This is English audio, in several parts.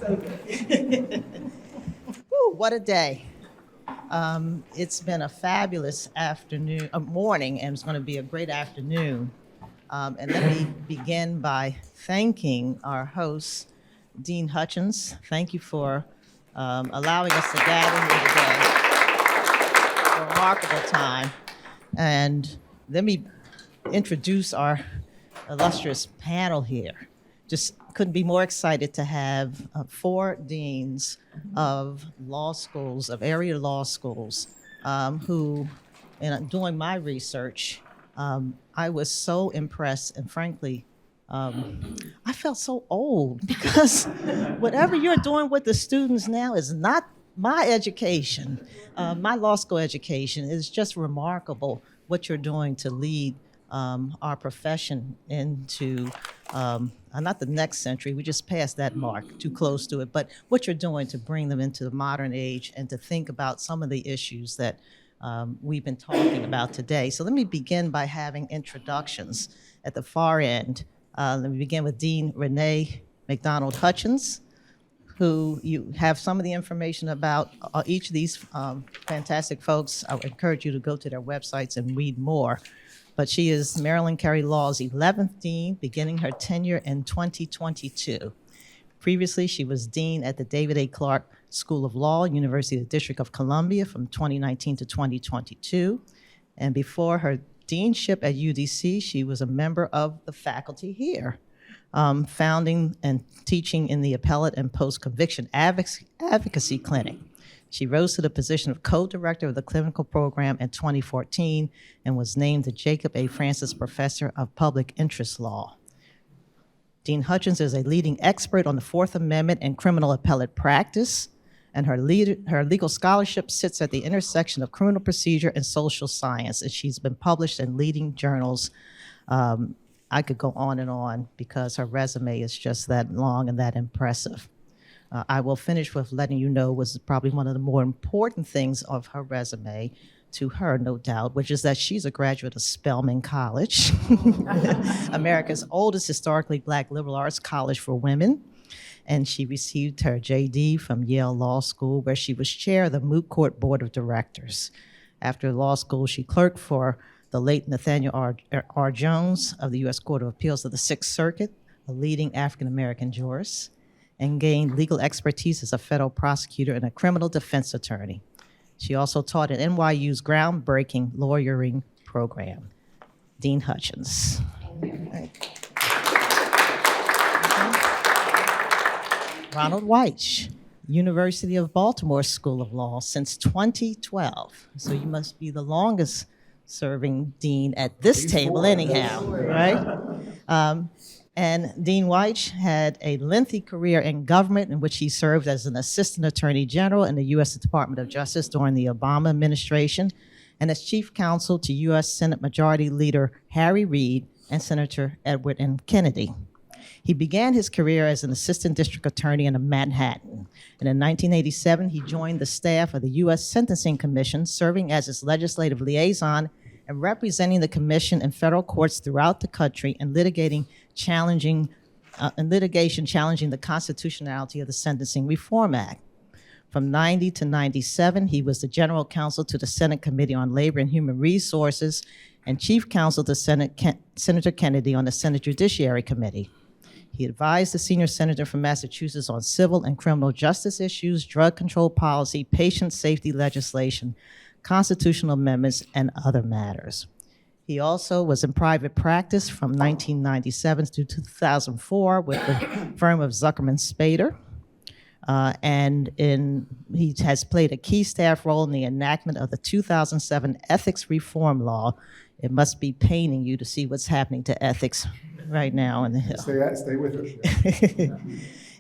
Woo, what a day. It's been a fabulous morning, and it's going to be a great afternoon. And let me begin by thanking our host, Dean Hutchins. Thank you for allowing us to gather here today. A remarkable time. And let me introduce our illustrious panel here. Just couldn't be more excited to have 4 deans of law schools, of area law schools, who, in doing my research, I was so impressed, and frankly, I felt so old because whatever you're doing with the students now is not my education. My law school education is just remarkable what you're doing to lead our profession into not the next century, we just passed that mark, too close to it, but what you're doing to bring them into the modern age and to think about some of the issues that we've been talking about today. So let me begin by having introductions at the far end. Let me begin with Dean Renée McDonald Hutchins, who you have some of the information about each of these fantastic folks. I would encourage you to go to their websites and read more. But she is Maryland Carey Law's 11th dean, beginning her tenure in 2022. Previously, she was dean at the David A. Clark School of Law, University of the District of Columbia from 2019 to 2022. And before her deanship at UDC, she was a member of the faculty here, founding and teaching in the appellate and post-conviction advocacy clinic. She rose to the position of co-director of the clinical program in 2014 and was named the Jacob A. Francis Professor of Public Interest Law. Dean Hutchins is a leading expert on the Fourth Amendment and criminal appellate practice, and her legal scholarship sits at the intersection of criminal procedure and social science, and she's been published in leading journals. I could go on because her resume is just that long and that impressive. I will finish with letting you know was probably one of the more important things of her resume, to her, no doubt, which is that she's a graduate of Spelman College, America's oldest historically Black liberal arts college for women. And she received her JD from Yale Law School, where she was chair of the Moot Court Board of Directors. After law school, she clerked for the late Nathaniel R. Jones of the U.S. Court of Appeals of the Sixth Circuit, a leading African-American jurist, and gained legal expertise as a federal prosecutor and a criminal defense attorney. She also taught at NYU's groundbreaking lawyering program. Dean Hutchins. Ronald Weich, University of Baltimore School of Law since 2012. So you must be the longest serving dean at this table anyhow, right? And Dean Weich had a lengthy career in government in which he served as an assistant attorney general in the U.S. Department of Justice during the Obama administration and as chief counsel to U.S. Senate Majority Leader Harry Reid and Senator Edward N. Kennedy. He began his career as an assistant district attorney in Manhattan. And in 1987, he joined the staff of the U.S. Sentencing Commission, serving as its legislative liaison and representing the commission in federal courts throughout the country and litigation challenging the constitutionality of the Sentencing Reform Act. From 90 to 97, he was the general counsel to the Senate Committee on Labor and Human Resources and chief counsel to Senator Kennedy on the Senate Judiciary Committee. He advised the senior senator from Massachusetts on civil and criminal justice issues, drug control policy, patient safety legislation, constitutional amendments, and other matters. He also was in private practice from 1997 to 2004 with the firm of Zuckerman Spader. He has played a key staff role in the enactment of the 2007 ethics reform law. It must be paining you to see what's happening to ethics right now in the Hill. Stay with us.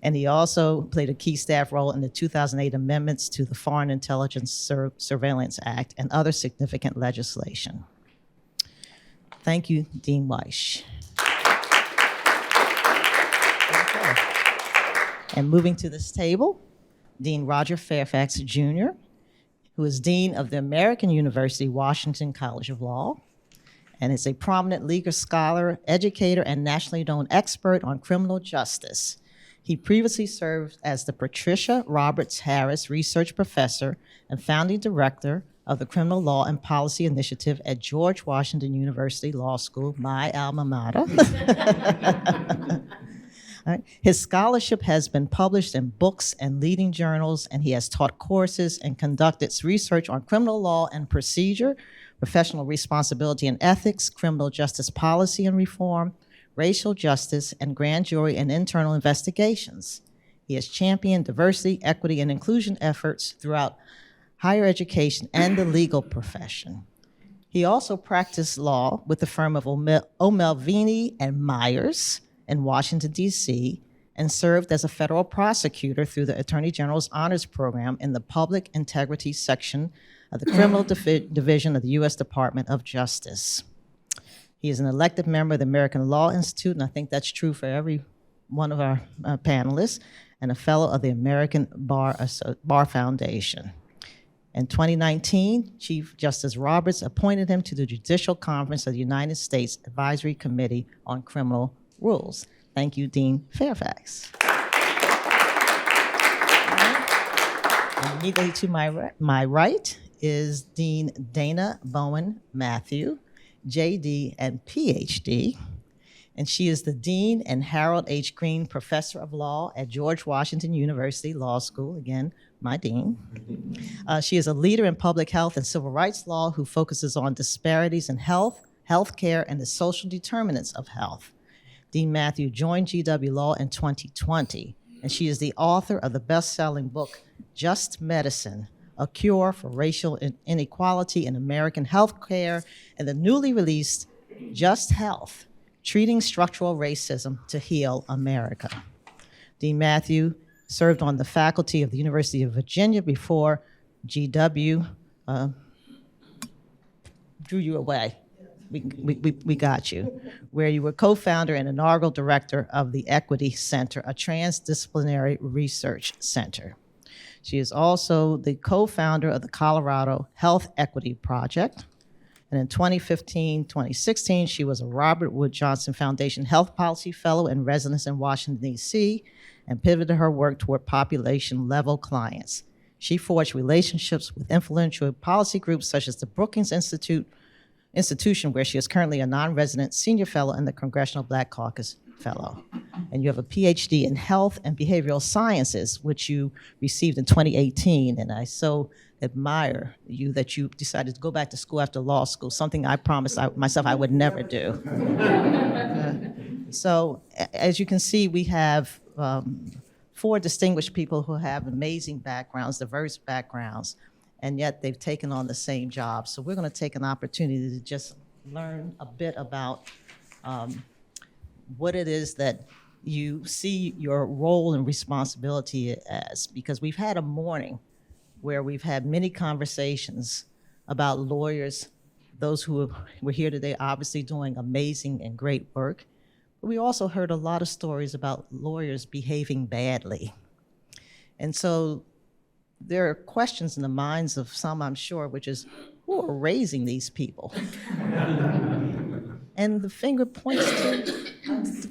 And he also played a key staff role in the 2008 amendments to the Foreign Intelligence Surveillance Act and other significant legislation. Thank you, Dean Weich. Okay. And moving to this table, Dean Roger Fairfax, Jr., who is Dean of the American University Washington College of Law, and is a prominent legal scholar, educator, and nationally known expert on criminal justice. He previously served as the Patricia Roberts Harris Research Professor and founding director of the Criminal Law and Policy Initiative at George Washington University Law School, my alma mater. Right. His scholarship has been published in books and leading journals, and he has taught courses and conducted research on criminal law and procedure, professional responsibility and ethics, criminal justice policy and reform, racial justice, and grand jury and internal investigations. He has championed diversity, equity, and inclusion efforts throughout higher education and the legal profession. He also practiced law with the firm of O'Melveny and Myers in Washington, D.C., and served as a federal prosecutor through the Attorney General's Honors Program in the Public Integrity Section of the Criminal Division of the U.S. Department of Justice. He is an elected member of the American Law Institute, and I think that's true for every one of our panelists, and a fellow of the American Bar Foundation. In 2019, Chief Justice Roberts appointed him to the Judicial Conference of the United States Advisory Committee on Criminal Rules. Thank you, Dean Fairfax. And immediately to my right is Dean Dayna Bowen Matthew, JD and PhD, and she is the Dean and Harold H. Green Professor of Law at George Washington University Law School, again, my dean. She is a leader in public health and civil rights law who focuses on disparities in health, healthcare, and the social determinants of health. Dean Matthew joined GW Law in 2020, and she is the author of the best-selling book, Just Medicine, A Cure for Racial Inequality in American Healthcare, and the newly released Just Health, Treating Structural Racism to Heal America. Dean Matthew served on the faculty of the University of Virginia before GW drew you away. We got you, where you were co-founder and inaugural director of the Equity Center, a transdisciplinary research center. She is also the co-founder of the Colorado Health Equity Project. And in 2015-2016, she was a Robert Wood Johnson Foundation Health Policy Fellow in residence in Washington, D.C., and pivoted her work toward population-level clients. She forged relationships with influential policy groups such as the Brookings Institution, where she is currently a non-resident senior fellow and the Congressional Black Caucus Fellow. And you have a PhD in health and behavioral sciences, which you received in 2018. And I so admire you that you decided to go back to school after law school, something I promised myself I would never do. So as you can see, we have 4 distinguished people who have amazing backgrounds, diverse backgrounds, and yet they've taken on the same job. So we're going to take an opportunity to just learn a bit about what it is that you see your role and responsibility as, because we've had a morning where we've had many conversations about lawyers, those who were here today obviously doing amazing and great work, but we also heard a lot of stories about lawyers behaving badly. And so there are questions in the minds of some, I'm sure, which is, who are raising these people? And the finger points to,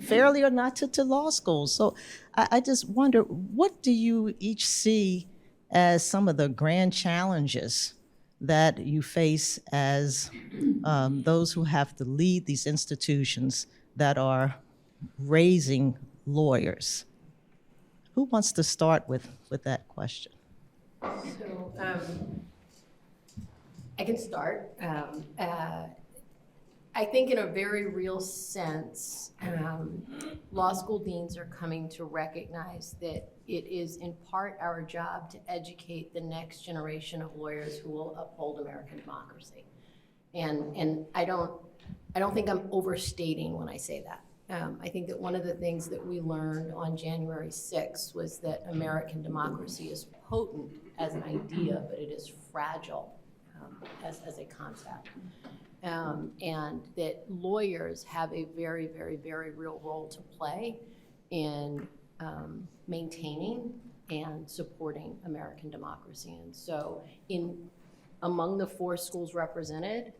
fairly or not, to law schools. So I just wonder, what do you each see as some of the grand challenges that you face as those who have to lead these institutions that are raising lawyers? Who wants to start with that question? So I can start. I think in a very real sense, law school deans are coming to recognize that it is in part our job to educate the next generation of lawyers who will uphold American democracy. And I don't think I'm overstating when I say that. I think that one of the things that we learned on January 6th was that American democracy is potent as an idea, but it is fragile as a concept. And that lawyers have a very, very, very real role to play in maintaining and supporting American democracy. And so among the 4 schools represented,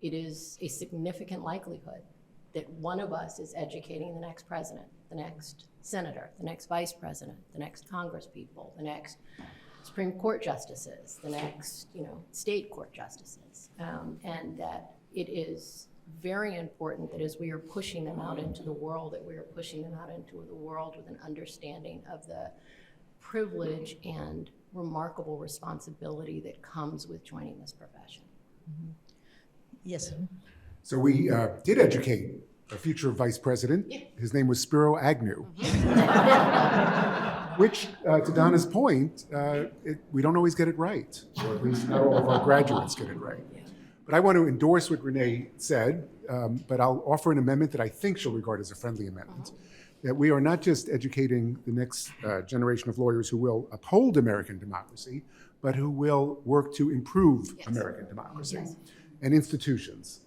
it is a significant likelihood that one of us is educating the next president. the next senator, the next vice president, the next congresspeople, the next Supreme Court justices, the next, state court justices, and that it is very important that as we are pushing them out into the world, that we are pushing them out into the world with an understanding of the privilege and remarkable responsibility that comes with joining this profession. Mm-hmm. Yes. So we did educate a future vice president. Yeah. His name was Spiro Agnew, which, to Donna's point, we don't always get it right, or at least not all of our graduates get it right. Yeah. But I want to endorse what Renee said, but I'll offer an amendment that I think she'll regard as a friendly amendment, that we are not just educating the next generation of lawyers who will uphold American democracy, but who will work to improve American democracy and institutions.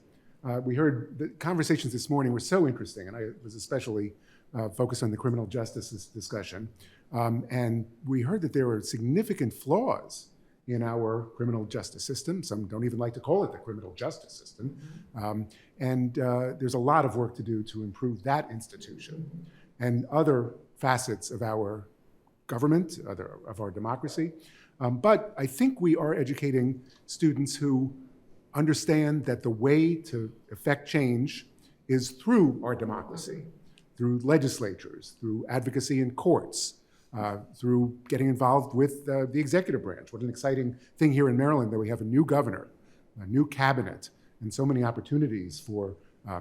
We heard the conversations this morning were so interesting, and I was especially focused on the criminal justice discussion. And we heard that there are significant flaws in our criminal justice system. Some don't even like to call it the criminal justice system. And there's a lot of work to do to improve that institution and other facets of our government, of our democracy. But I think we are educating students who understand that the way to effect change is through our democracy, through legislatures, through advocacy in courts, through getting involved with the executive branch. What an exciting thing here in Maryland that we have a new governor, a new cabinet, and so many opportunities for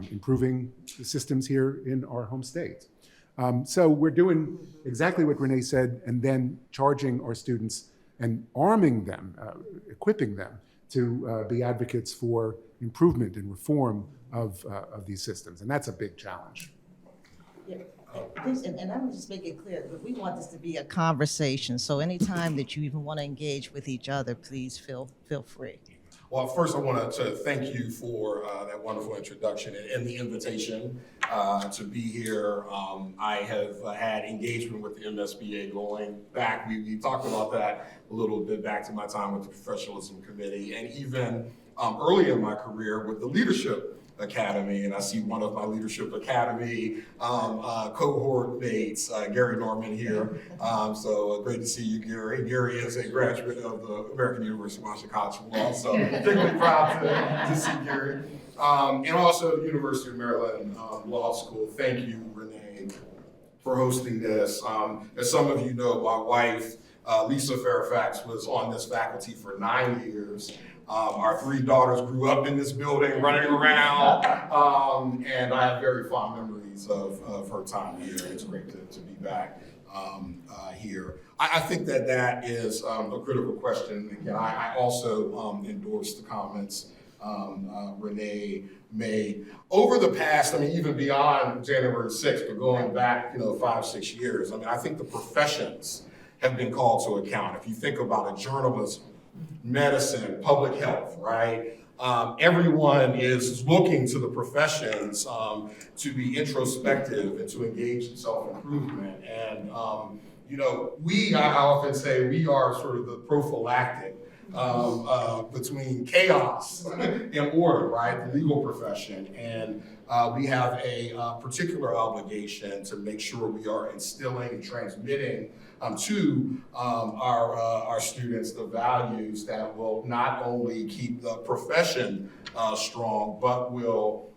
improving the systems here in our home state. So we're doing exactly what Renee said, and then charging our students and arming them, equipping them to be advocates for improvement and reform of these systems. And that's a big challenge. Yeah. And I'm just making it clear that we want this to be a conversation. So anytime that you even want to engage with each other, please feel free. Well, first I want to thank you for that wonderful introduction and the invitation to be here. I have had engagement with the MSBA going back. We talked about that a little bit back to my time with the Professionalism Committee, and even early in my career with the Leadership Academy. And I see one of my Leadership Academy cohort mates, Gary Norman here. So great to see you, Gary. Gary is a graduate of the American University of Washington College of Law, so particularly proud to see Gary. And also the University of Maryland Law School. Thank you, Renee, for hosting this. As some of you know, my wife, Lisa Fairfax, was on this faculty for 9 years. Our 3 daughters grew up in this building, running around, and I have very fond memories of her time here. It's great to be back here. I think that is a critical question. Again, I also endorse the comments Renee made. Over the past, even beyond January 6th, but going back 5-6 years, I think the professions have been called to account. If you think about it, journalism, medicine, public health, right? Everyone is looking to the professions to be introspective and to engage in self-improvement. And, I often say we are sort of the prophylactic between chaos and order, right? The legal profession. And we have a particular obligation to make sure we are instilling and transmitting to our students the values that will not only keep the profession strong, but will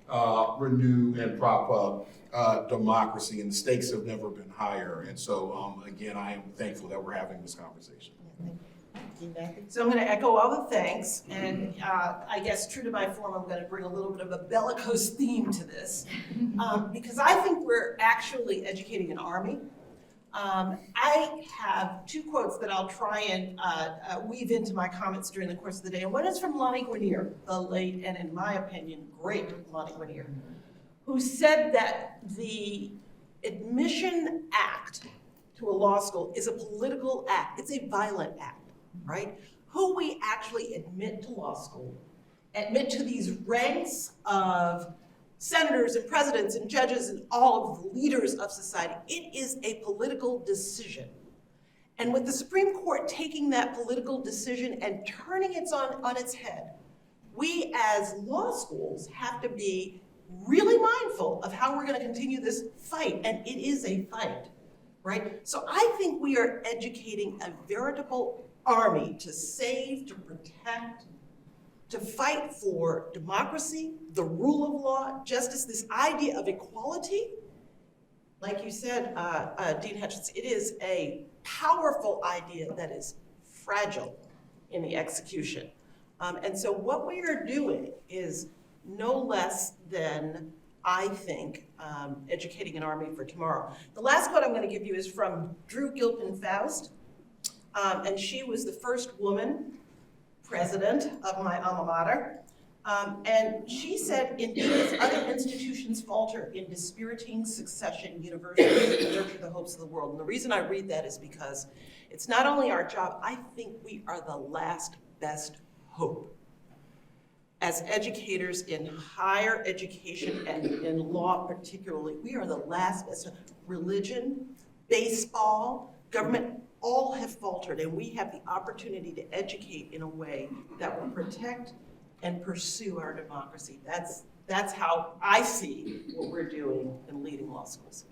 renew and prop up democracy. And the stakes have never been higher. And so, again, I am thankful that we're having this conversation. So I'm going to echo all the thanks, and I guess true to my form, I'm going to bring a little bit of a bellicose theme to this, because I think we're actually educating an army. I have 2 quotes that I'll try and weave into my comments during the course of the day, and one is from Lonnie Guinier, the late and, in my opinion, great Lonnie Guinier, who said that the admission act to a law school is a political act. It's a violent act. Right? Who we actually admit to law school, admit to these ranks of senators and presidents and judges and all of the leaders of society, it is a political decision. And with the Supreme Court taking that political decision and turning it on its head, we as law schools have to be really mindful of how we're gonna continue this fight, and it is a fight, right? So I think we are educating a veritable army to save, to protect, to fight for democracy, the rule of law, justice, this idea of equality. Like you said, Dean Hutchins, it is a powerful idea that is fragile in the execution. And so what we are doing is no less than, I think, educating an army for tomorrow. The last quote I'm going to give you is from Drew Gilpin-Faust, and she was the first woman president of my alma mater. And she said, indeed, as other institutions falter in dispiriting succession, universities nurture the hopes of the world. And the reason I read that is because it's not only our job, I think we are the last best hope. As educators in higher education and in law particularly, we are the last best hope. Religion, baseball, government, all have faltered, and we have the opportunity to educate in a way that will protect and pursue our democracy. That's how I see what we're doing in leading law schools.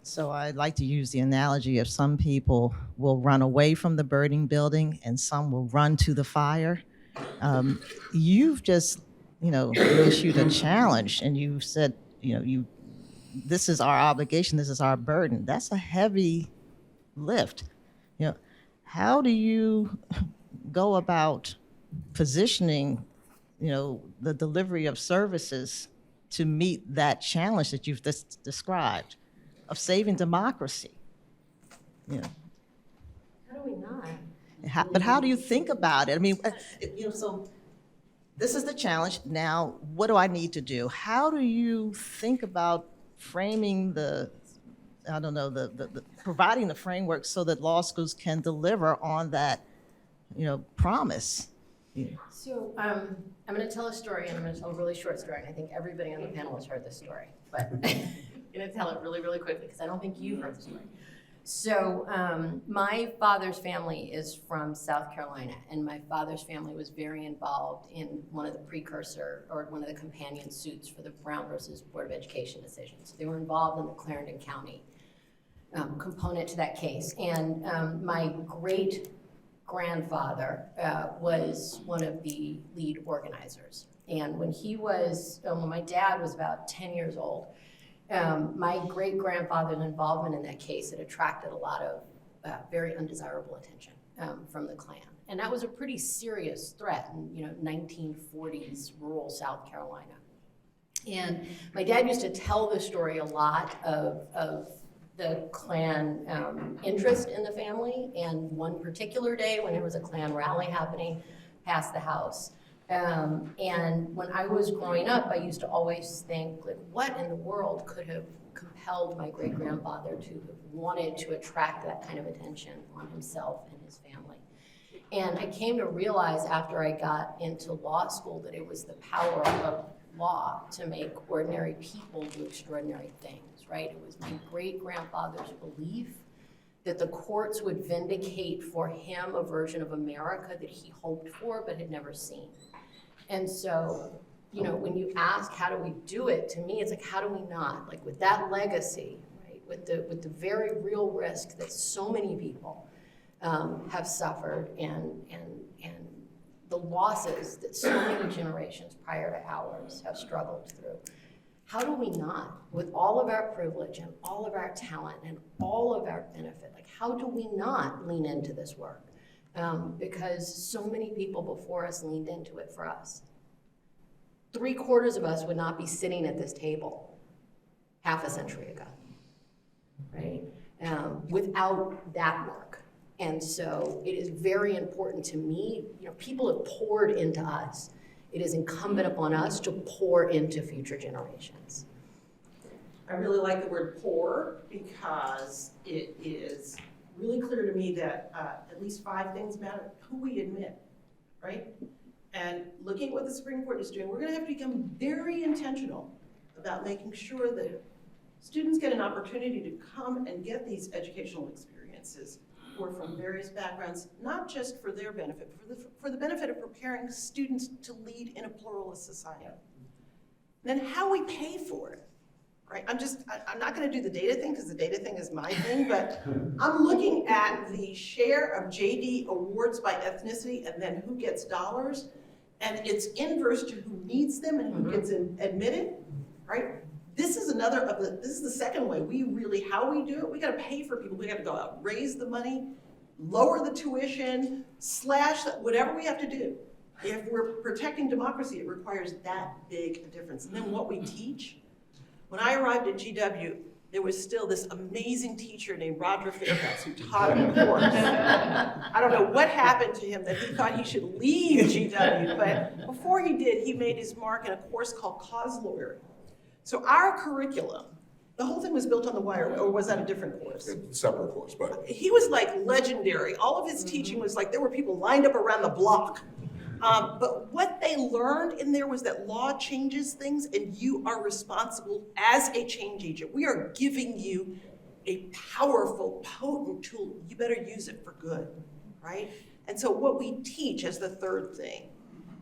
So I'd like to use the analogy of some people will run away from the burning building and some will run to the fire. You've just, issued a challenge, and you said, this is our obligation, this is our burden. That's a heavy lift. How do you go about positioning, the delivery of services to meet that challenge that you've described of saving democracy? How do we not? But how do you think about it? I mean, so this is the challenge. Now, what do I need to do? How do you think about framing the providing the framework so that law schools can deliver on that, promise? So I'm going to tell a story, and I'm going to tell a really short story, and I think everybody on the panel has heard this story, but I'm going to tell it really, really quickly because I don't think you've heard the story. So my father's family is from South Carolina, and my father's family was very involved in one of the companion suits for the Brown versus Board of Education decisions. They were involved in the Clarendon County component to that case. And my great-grandfather was one of the lead organizers. And when my dad was about 10 years old, my great-grandfather's involvement in that case had attracted a lot of very undesirable attention from the Klan. And that was a pretty serious threat in 1940s rural South Carolina. And my dad used to tell the story a lot of the Klan interest in the family, and one particular day when there was a Klan rally happening past the house. And when I was growing up, I used to always think, like, what in the world could have compelled my great-grandfather to have wanted to attract that kind of attention on himself and his family? And I came to realize after I got into law school that it was the power of law to make ordinary people do extraordinary things, right? It was my great-grandfather's belief that the courts would vindicate for him a version of America that he hoped for but had never seen. And so, when you ask how do we do it, to me it's like, how do we not? Like, with that legacy, right? With the very real risk that so many people have suffered, and the losses that so many generations prior to ours have struggled through. How do we not, with all of our privilege and all of our talent and all of our benefit, like, how do we not lean into this work? Because so many people before us leaned into it for us. 3/4 of us would not be sitting at this table half a century ago, right? Without that work. And so it is very important to me, people have poured into us. It is incumbent upon us to pour into future generations. I really like the word pour because it is really clear to me that at least 5 things matter. Who we admit, right? And looking at what the Supreme Court is doing, we're going to have to become very intentional about making sure that students get an opportunity to come and get these educational experiences who are from various backgrounds, not just for their benefit, but for the benefit of preparing students to lead in a pluralist society. then how we pay for it, right? I'm not gonna do the data thing, because the data thing is my thing, but I'm looking at the share of JD awards by ethnicity and then who gets dollars, and it's inverse to who needs them and who gets admitted, right? This is this is the second way how we do it, we gotta pay for people, we gotta go out, raise the money, lower the tuition, slash, whatever we have to do. If we're protecting democracy, it requires that big a difference. And then what we teach. When I arrived at GW, there was still this amazing teacher named Fairfax who taught a course. I don't know what happened to him that he thought he should leave GW, but before he did, he made his mark in a course called cause lawyering. So our curriculum, the whole thing was built on the wire, or was that a different course? A separate course, but. He was like legendary. All of his teaching was like, there were people lined up around the block. But what they learned in there was that law changes things and you are responsible as a change agent. We are giving you a powerful, potent tool. You better use it for good, right? And so what we teach as the third thing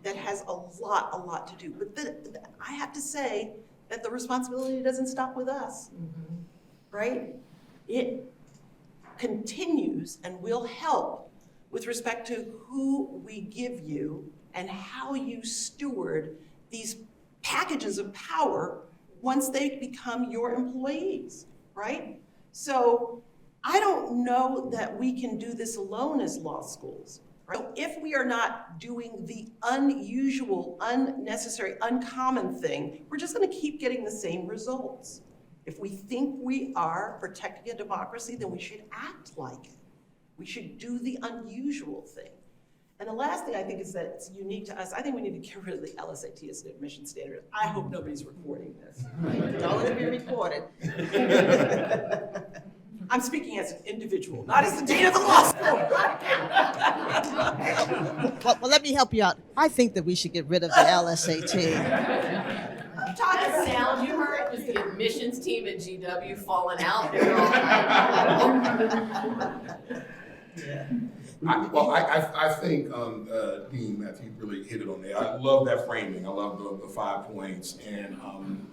that has a lot to do. But I have to say that the responsibility doesn't stop with us, right? It continues and will help with respect to who we give you and how you steward these packages of power once they become your employees, right? So I don't know that we can do this alone as law schools, right? So if we are not doing the unusual, unnecessary, uncommon thing, we're just gonna keep getting the same results. If we think we are protecting a democracy, then we should act like it. We should do the unusual thing. And the last thing I think is that it's unique to us. I think we need to get rid of the LSAT as an admission standard. I hope nobody's recording this. It's always been recorded. I'm speaking as an individual, not as the dean of the law school. Well, let me help you out. I think that we should get rid of the LSAT. I'm talking That sound you heard was the admissions team at GW falling out. They're all- I think Dean Matthew really hit it on there. I love that framing. I love the 5 points, and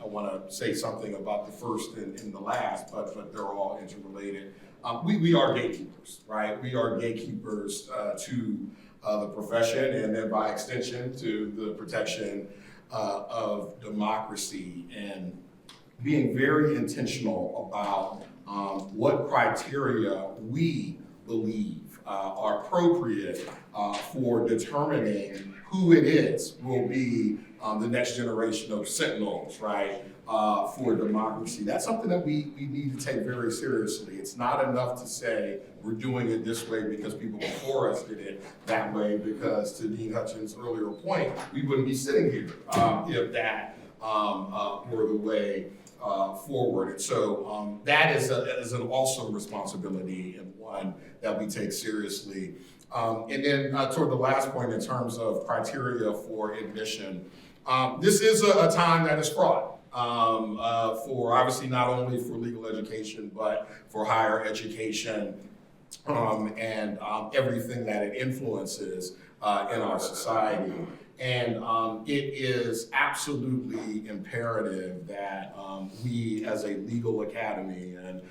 I want to say something about the first and the last, but they're all interrelated. We are gatekeepers, right? We are gatekeepers to the profession, and then by extension to the protection of democracy, and being very intentional about what criteria we believe are appropriate for determining who it is will be the next generation of sentinels, right, for democracy. That's something that we need to take very seriously. It's not enough to say we're doing it this way because people before us did it that way, because to Dean Hutchins' earlier point, we wouldn't be sitting here if that were the way forward. And so that is an awesome responsibility, and one that we take seriously. And then toward the last point in terms of criteria for admission, this is a time that is fraught for obviously not only for legal education, but for higher education and everything that it influences in our society. And it is absolutely imperative that we as a legal academy and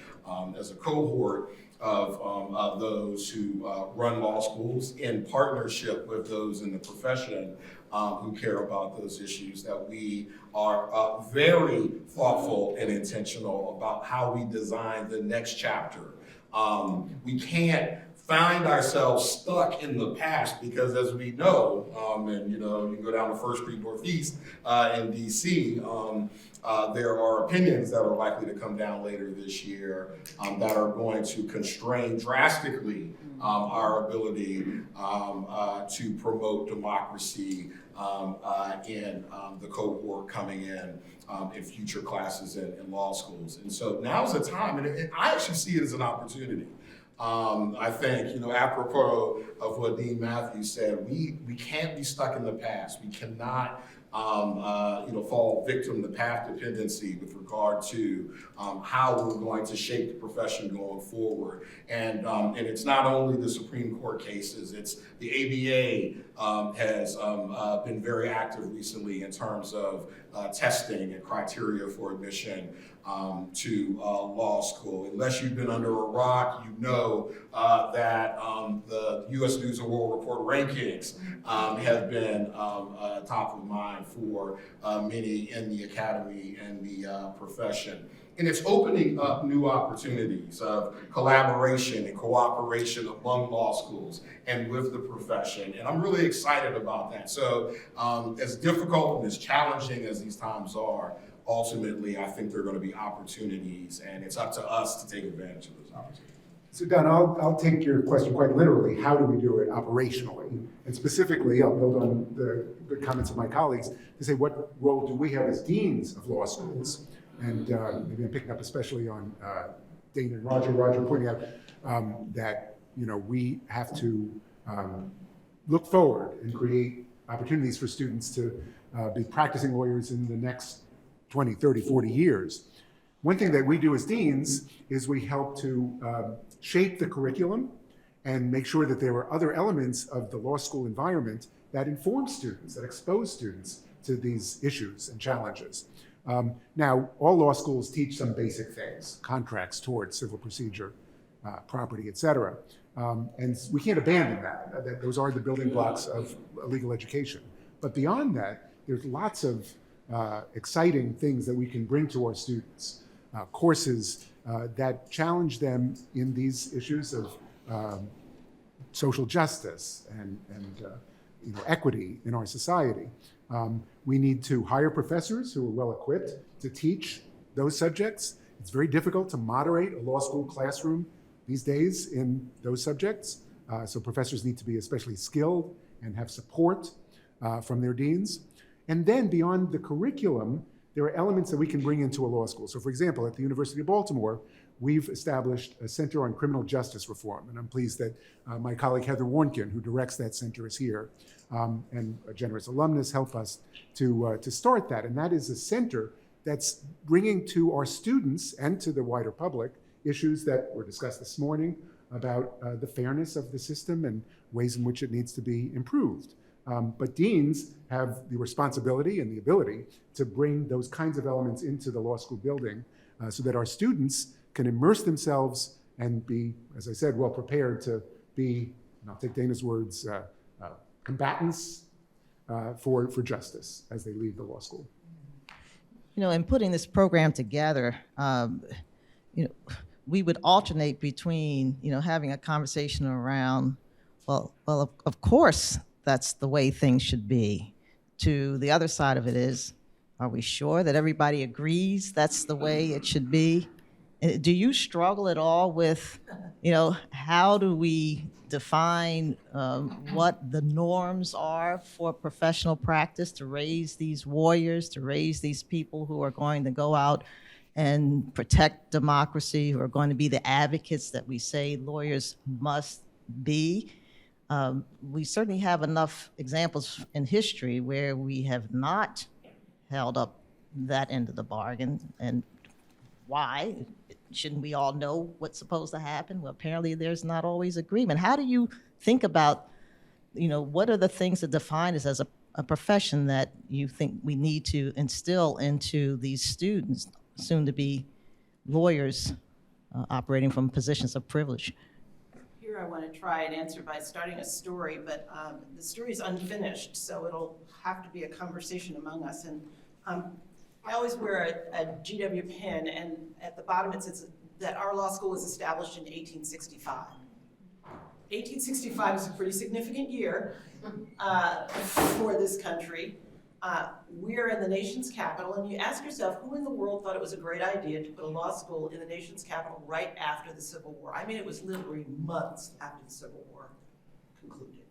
as a cohort of those who run law schools in partnership with those in the profession who care about those issues, that we are very thoughtful and intentional about how we design the next chapter. We can't find ourselves stuck in the past, because as we know, and you can go down to First Street Northeast in DC, there are opinions that are likely to come down later this year that are going to constrain drastically our ability to promote democracy in the cohort coming in future classes in law schools. And so now's the time, and I actually see it as an opportunity. I think, apropos of what Dean Matthews said, we can't be stuck in the past. We cannot fall victim to path dependency with regard to how we're going to shape the profession going forward. And it's not only the Supreme Court cases, it's the ABA has been very active recently in terms of testing and criteria for admission to law school. Unless you've been under a rock, you know that the U.S. News and World Report rankings have been top of mind for many in the academy and the profession. And it's opening up new opportunities of collaboration and cooperation among law schools and with the profession. And I'm really excited about that. So as difficult and as challenging as these times are, ultimately, I think there are going to be opportunities, and it's up to us to take advantage of those opportunities. So Don, I'll take your question quite literally. How do we do it operationally? And specifically, I'll build on the good comments of my colleagues to say, what role do we have as deans of law schools? And maybe I'm picking up especially on Dayna and Roger pointing out that we have to look forward and create opportunities for students to be practicing lawyers in the next 20, 30, 40 years. One thing that we do as deans is we help to shape the curriculum and make sure that there are other elements of the law school environment that inform students, that expose students to these issues and challenges. Now, all law schools teach some basic things, contracts, torts, civil procedure, property, et cetera. And we can't abandon that. Those are the building blocks of legal education. But beyond that, there's lots of exciting things that we can bring to our students, courses that challenge them in these issues of social justice and equity in our society. We need to hire professors who are well equipped to teach those subjects. It's very difficult to moderate a law school classroom these days in those subjects. So professors need to be especially skilled and have support from their deans. And then beyond the curriculum, there are elements that we can bring into a law school. So for example, at the University of Baltimore, we've established a Center on Criminal Justice Reform. And I'm pleased that my colleague Heather Warnkin, who directs that center, is here. And a generous alumnus help us to start that. And that is a center that's bringing to our students and to the wider public issues that were discussed this morning about the fairness of the system and ways in which it needs to be improved. But deans have the responsibility and the ability to bring those kinds of elements into the law school building so that our students can immerse themselves and be, as I said, well prepared to be, and I'll take Dayna's words, combatants for justice as they leave the law school. In putting this program together, we would alternate between, having a conversation around, well, of course, that's the way things should be. To the other side of it is, are we sure that everybody agrees that's the way it should be? And do you struggle at all with, how do we define what the norms are for professional practice to raise these warriors, to raise these people who are going to go out and protect democracy, who are going to be the advocates that we say lawyers must be? We certainly have enough examples in history where we have not held up that end of the bargain. And why? Shouldn't we all know what's supposed to happen? Well, apparently there's not always agreement. How do you think about, what are the things that define us as a profession that you think we need to instill into these students, soon to be lawyers operating from positions of privilege? Here I want to try and answer by starting a story, but the story is unfinished, so it'll have to be a conversation among us. And I always wear a GW pin, and at the bottom it says that our law school was established in 1865. 1865 is a pretty significant year for this country. We're in the nation's capital, and you ask yourself, who in the world thought it was a great idea to put a law school in the nation's capital right after the Civil War? I mean, it was literally months after the Civil War concluded.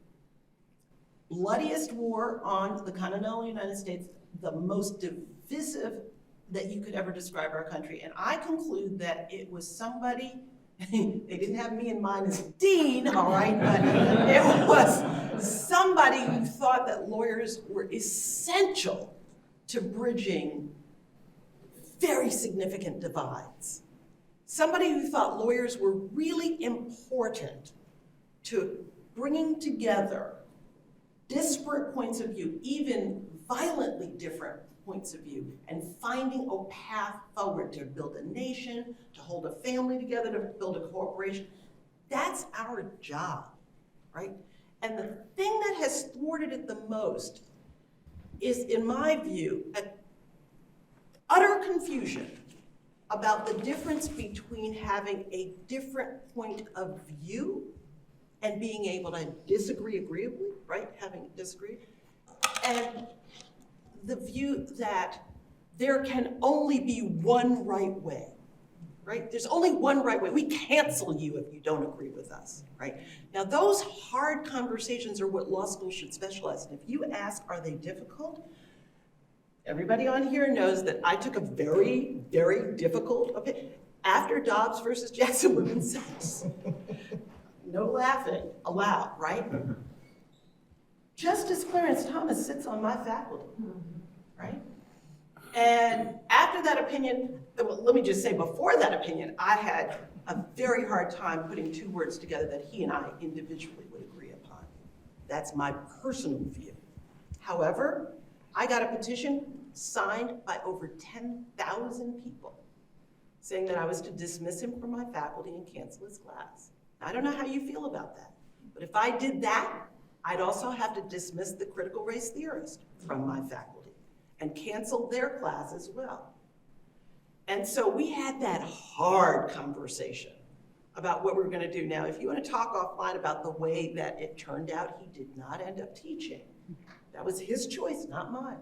Bloodiest war on the continental United States, the most divisive that you could ever describe our country. And I conclude that it was somebody, they didn't have me in mind as dean, all right, but it was somebody who thought that lawyers were essential to bridging very significant divides. Somebody who thought lawyers were really important to bringing together disparate points of view, even violently different points of view, and finding a path forward to build a nation, to hold a family together, to build a corporation. That's our job, right? And the thing that has thwarted it the most is, in my view, an utter confusion about the difference between having a different point of view and being able to disagree agreeably, right? Having disagree, and the view that there can only be one right way, right? There's only one right way. We cancel you if you don't agree with us, right? Now, those hard conversations are what law schools should specialize in. If you ask, are they difficult? Everybody on here knows that I took a very, very difficult opinion. After Dobbs versus Jackson Women's Sex, no laughing allowed, right? Justice Clarence Thomas sits on my faculty, right? And after that opinion, well, let me just say, before that opinion, I had a very hard time putting two words together that he and I individually would agree upon. That's my personal view. However, I got a petition signed by over 10,000 people saying that I was to dismiss him from my faculty and cancel his class. I don't know how you feel about that, but if I did that, I'd also have to dismiss the critical race theorist from my faculty and cancel their class as well. And so we had that hard conversation about what we were gonna do. Now, if you wanna talk offline about the way that it turned out, he did not end up teaching. That was his choice, not mine.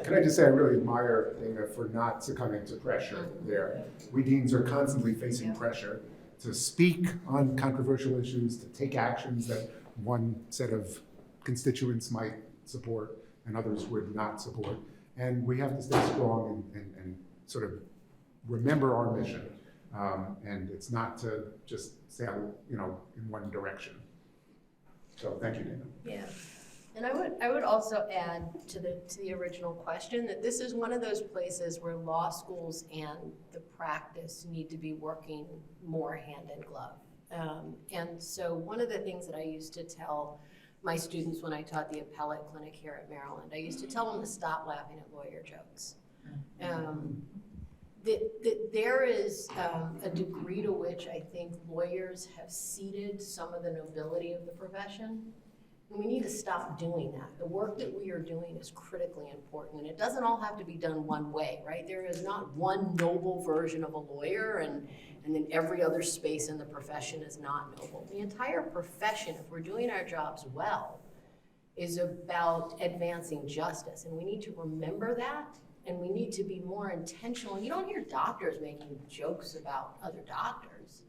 Can I just say I really admire Dayna for not succumbing to pressure there. We deans are constantly facing pressure to speak on controversial issues, to take actions that one set of constituents might support and others would not support. And we have to stay strong and sort of remember our mission. And it's not to just sail, in one direction. So thank you, Dayna. Yeah. And I would also add to the original question that this is one of those places where law schools and the practice need to be working more hand in glove. And so one of the things that I used to tell my students when I taught the appellate clinic here at Maryland, I used to tell them to stop laughing at lawyer jokes. That there is a degree to which I think lawyers have ceded some of the nobility of the profession. And we need to stop doing that. The work that we are doing is critically important, and it doesn't all have to be done one way, right? There is not one noble version of a lawyer, and then every other space in the profession is not noble. The entire profession, if we're doing our jobs well, is about advancing justice, and we need to remember that, and we need to be more intentional. And you don't hear doctors making jokes about other doctors,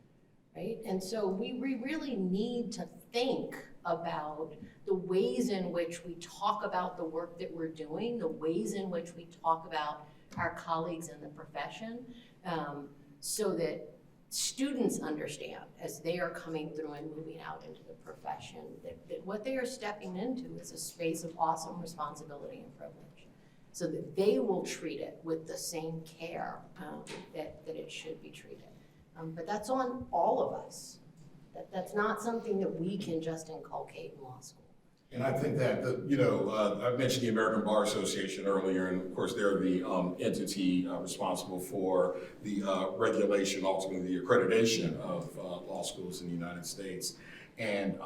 right? And so we really need to think about the ways in which we talk about the work that we're doing, the ways in which we talk about our colleagues in the profession, so that students understand as they are coming through and moving out into the profession that what they are stepping into is a space of awesome responsibility and privilege, so that they will treat it with the same care that it should be treated. But that's on all of us. That's not something that we can just inculcate in law school. And I think that, I mentioned the American Bar Association earlier, and of course they're the entity responsible for the regulation, ultimately the accreditation of law schools in the United States. And,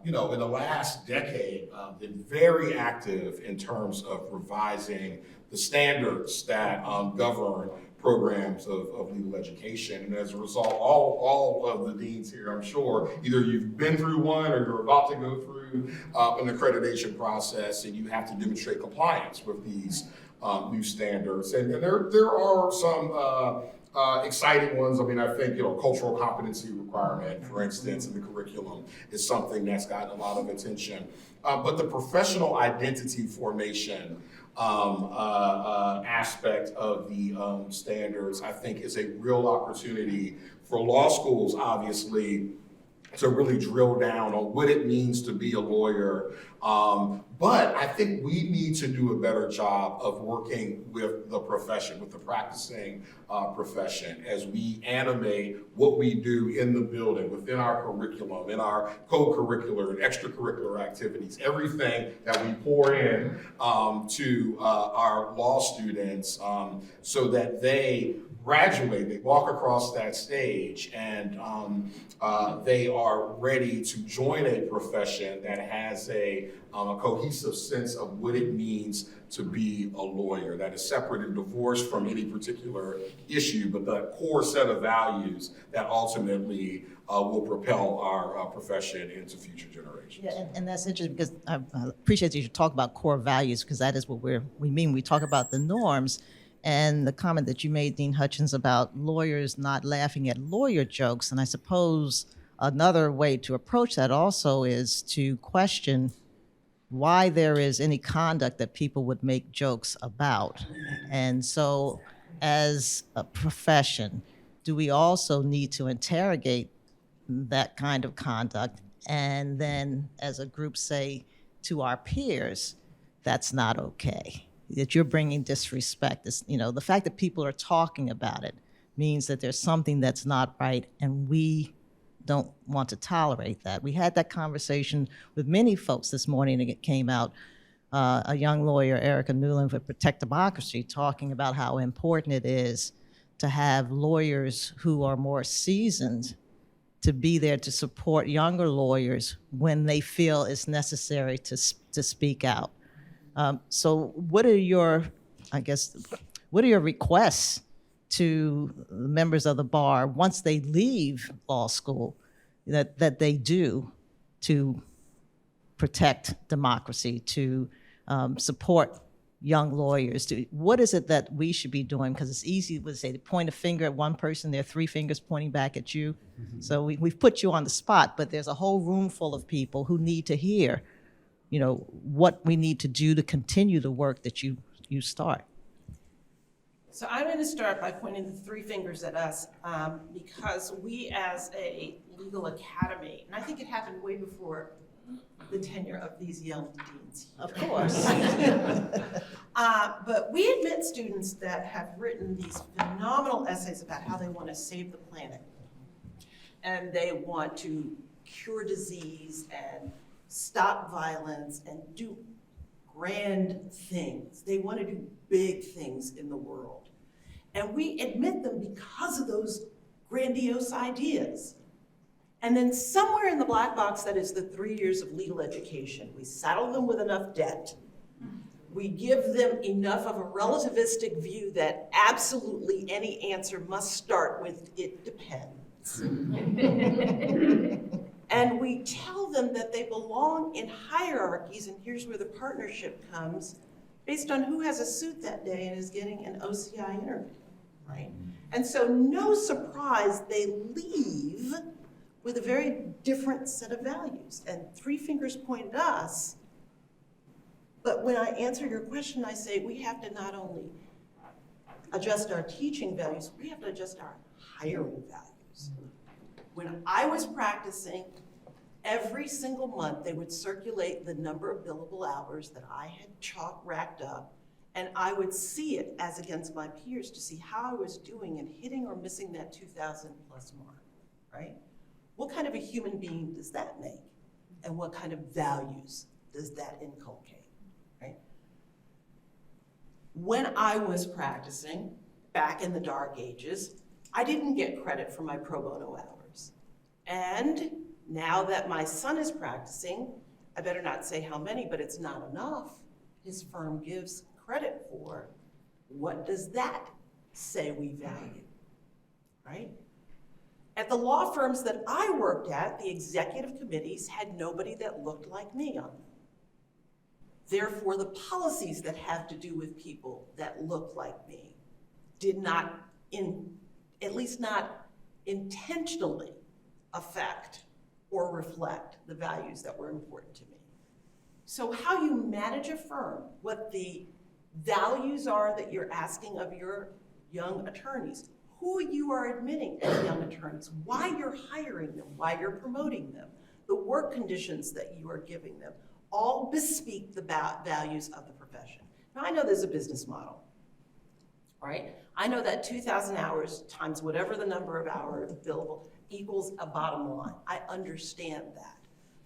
in the last decade, been very active in terms of revising the standards that govern programs of legal education. And as a result, all of the deans here, I'm sure, either you've been through one or you're about to go through an accreditation process, and you have to demonstrate compliance with these new standards. And there are some exciting ones. I mean, I think, cultural competency requirement, for instance, in the curriculum is something that's gotten a lot of attention. But the professional identity formation aspect of the standards, I think, is a real opportunity for law schools, obviously, to really drill down on what it means to be a lawyer. But I think we need to do a better job of working with the profession, with the practicing profession, as we animate what we do in the building, within our curriculum, in our co-curricular and extracurricular activities, everything that we pour in to our law students so that they graduate, they walk across that stage, and they are ready to join a profession that has a cohesive sense of what it means to be a lawyer, that is separate and divorced from any particular issue, but the core set of values that ultimately will propel our profession into future generations. Yeah, and that's interesting because I appreciate that you talk about core values, because that is what we mean. We talk about the norms. And the comment that you made, Dean Hutchins, about lawyers not laughing at lawyer jokes. And I suppose another way to approach that also is to question why there is any conduct that people would make jokes about. And so as a profession, do we also need to interrogate that kind of conduct and then as a group say to our peers, that's not okay, that you're bringing disrespect? This, the fact that people are talking about it means that there's something that's not right, and we don't want to tolerate that. We had that conversation with many folks this morning, and it came out, a young lawyer, Erica Newland, for Protect Democracy, talking about how important it is to have lawyers who are more seasoned to be there to support younger lawyers when they feel it's necessary to speak out. So what are your requests to members of the bar once they leave law school that they do to protect democracy, to support young lawyers? What is it that we should be doing? Because it's easy to say, to point a finger at one person, there are three fingers pointing back at you. Mm-hmm. So we've put you on the spot, but there's a whole room full of people who need to hear what we need to do to continue the work that you start. So I'm going to start by pointing the three fingers at us because we as a legal academy, and I think it happened way before the tenure of these young deans. Of course. But we admit students that have written these phenomenal essays about how they want to save the planet. And they want to cure disease and stop violence and do grand things. They want to do big things in the world. And we admit them because of those grandiose ideas. And then somewhere in the black box that is the 3 years of legal education, we saddle them with enough debt. We give them enough of a relativistic view that absolutely any answer must start with "it depends." And we tell them that they belong in hierarchies, and here's where the partnership comes, based on who has a suit that day and is getting an OCI interview, right? And so no surprise, they leave with a very different set of values. And three fingers point at us, but when I answer your question, I say we have to not only adjust our teaching values, we have to adjust our hiring values. When I was practicing, every single month they would circulate the number of billable hours that I had racked up, and I would see it as against my peers to see how I was doing in hitting or missing that 2,000 plus mark, right? What kind of a human being does that make? And what kind of values does that inculcate, right? When I was practicing back in the dark ages, I didn't get credit for my pro bono hours. And now that my son is practicing, I better not say how many, but it's not enough. His firm gives credit for. What does that say we value, right? At the law firms that I worked at, the executive committees had nobody that looked like me on them. Therefore, the policies that have to do with people that look like me did not, at least not intentionally, affect or reflect the values that were important to me. So how you manage a firm, what the values are that you're asking of your young attorneys, who you are admitting as young attorneys, why you're hiring them, why you're promoting them, the work conditions that you are giving them, all bespeak the values of the profession. Now, I know there's a business model, right? I know that 2,000 hours times whatever the number of hours billable equals a bottom line. I understand that.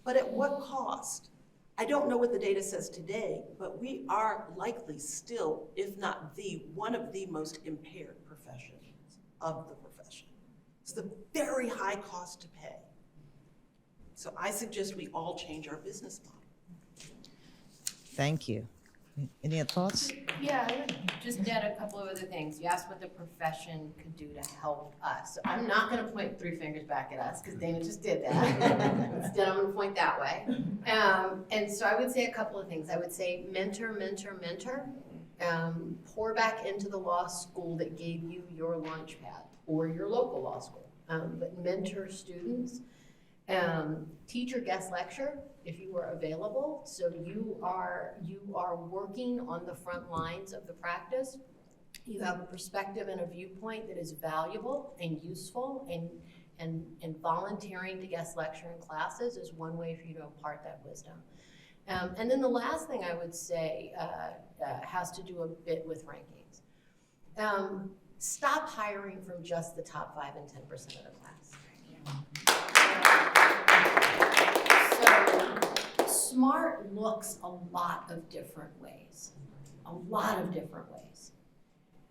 But at what cost? I don't know what the data says today, but we are likely still, if not one of the most impaired professions of the profession. It's the very high cost to pay. So I suggest we all change our business model. Thank you. Any other thoughts? Yeah, I would just add a couple of other things. You asked what the profession could do to help us. So I'm not gonna point 3 fingers back at us, because Dayna just did that. Instead, I'm gonna point that way. And so I would say a couple of things. I would say mentor, mentor, mentor. Pour back into the law school that gave you your launch pad, or your local law school. But mentor students. Teach or guest lecture if you are available. So you are working on the front lines of the practice. You have a perspective and a viewpoint that is valuable and useful, and volunteering to guest lecture in classes is one way for you to impart that wisdom. And then the last thing I would say has to do a bit with rankings. Stop hiring from just the top 5 and 10% of the class. So SMART looks a lot of different ways,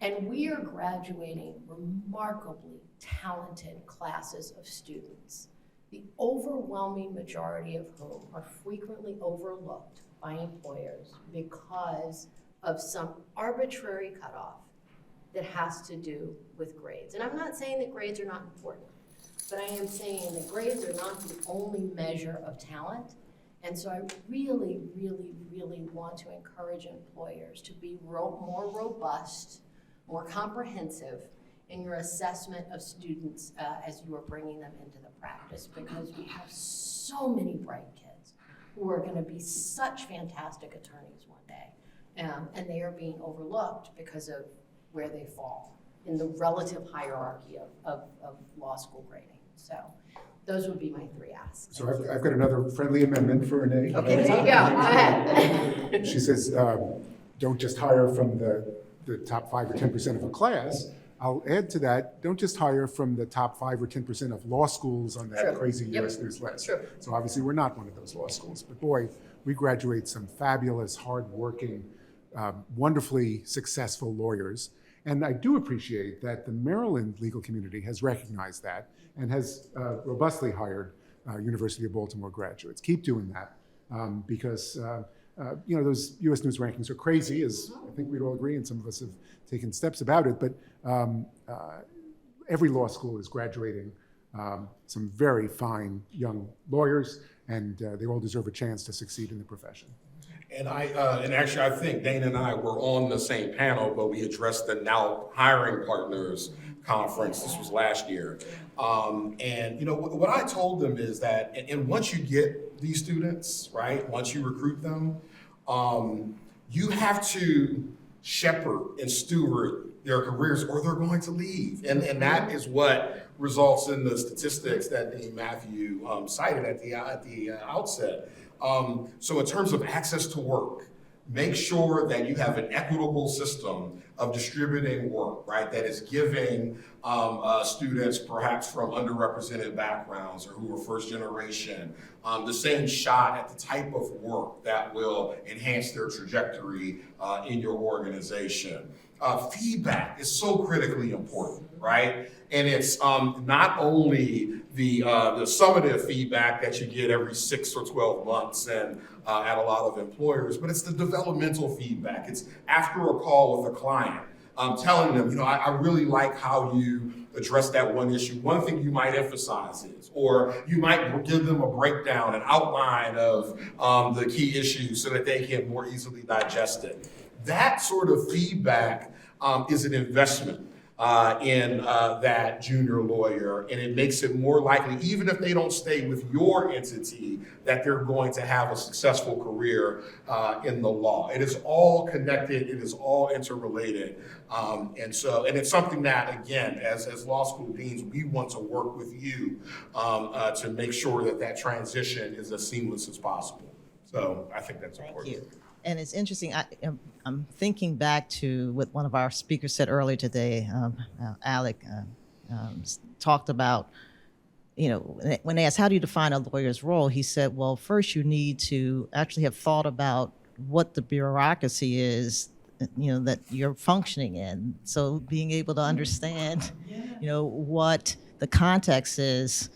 And we are graduating remarkably talented classes of students, the overwhelming majority of whom are frequently overlooked by employers because of some arbitrary cutoff that has to do with grades. And I'm not saying that grades are not important, but I am saying that grades are not the only measure of talent. And so I really, really, really want to encourage employers to be more robust, more comprehensive in your assessment of students as you are bringing them into the practice, because we have so many bright kids who are going to be such fantastic attorneys one day. And they are being overlooked because of where they fall in the relative hierarchy of law school grading. So those would be my 3 asks. So I've got another friendly amendment for Renee. Okay. There you go, go ahead. She says, don't just hire from the top 5 or 10% of a class. I'll add to that, don't just hire from the top 5 or 10% of law schools on that True. crazy Yep. US News list. True. So obviously, we're not one of those law schools. But boy, we graduate some fabulous, hardworking, wonderfully successful lawyers. And I do appreciate that the Maryland legal community has recognized that and has robustly hired University of Baltimore graduates. Keep doing that because those US News rankings are crazy, as I think we'd all agree, and some of us have taken steps about it. But every law school is graduating some very fine young lawyers, and they all deserve a chance to succeed in the profession. And actually, I think Dayna and I were on the same panel, but we addressed the Now Hiring Partners Conference. This was last year. And what I told them is that, and once you get these students, right, once you recruit them, you have to shepherd and steward their careers or they're going to leave. And that is what results in the statistics that Dean Matthew cited at the outset. So in terms of access to work, make sure that you have an equitable system of distributing work, right? That is giving students perhaps from underrepresented backgrounds or who are first generation the same shot at the type of work that will enhance their trajectory in your organization. Feedback is so critically important, right? And it's not only the summative feedback that you get every 6 or 12 months and at a lot of employers, but it's the developmental feedback. It's after a call with a client, telling them, I really like how you address that one issue. One thing you might emphasize is, or you might give them a breakdown, an outline of the key issues so that they can more easily digest it. That sort of feedback is an investment. in that junior lawyer, and it makes it more likely, even if they don't stay with your entity, that they're going to have a successful career in the law. It is all connected, it is all interrelated. And it's something that, again, as law school deans, we want to work with you to make sure that that transition is as seamless as possible. So I think that's important. Thank you. And it's interesting, I'm thinking back to what one of our speakers said earlier today, Alec talked about, when they asked, how do you define a lawyer's role? He said, well, first you need to actually have thought about what the bureaucracy is, that you're functioning in. So being able to understand, what the context is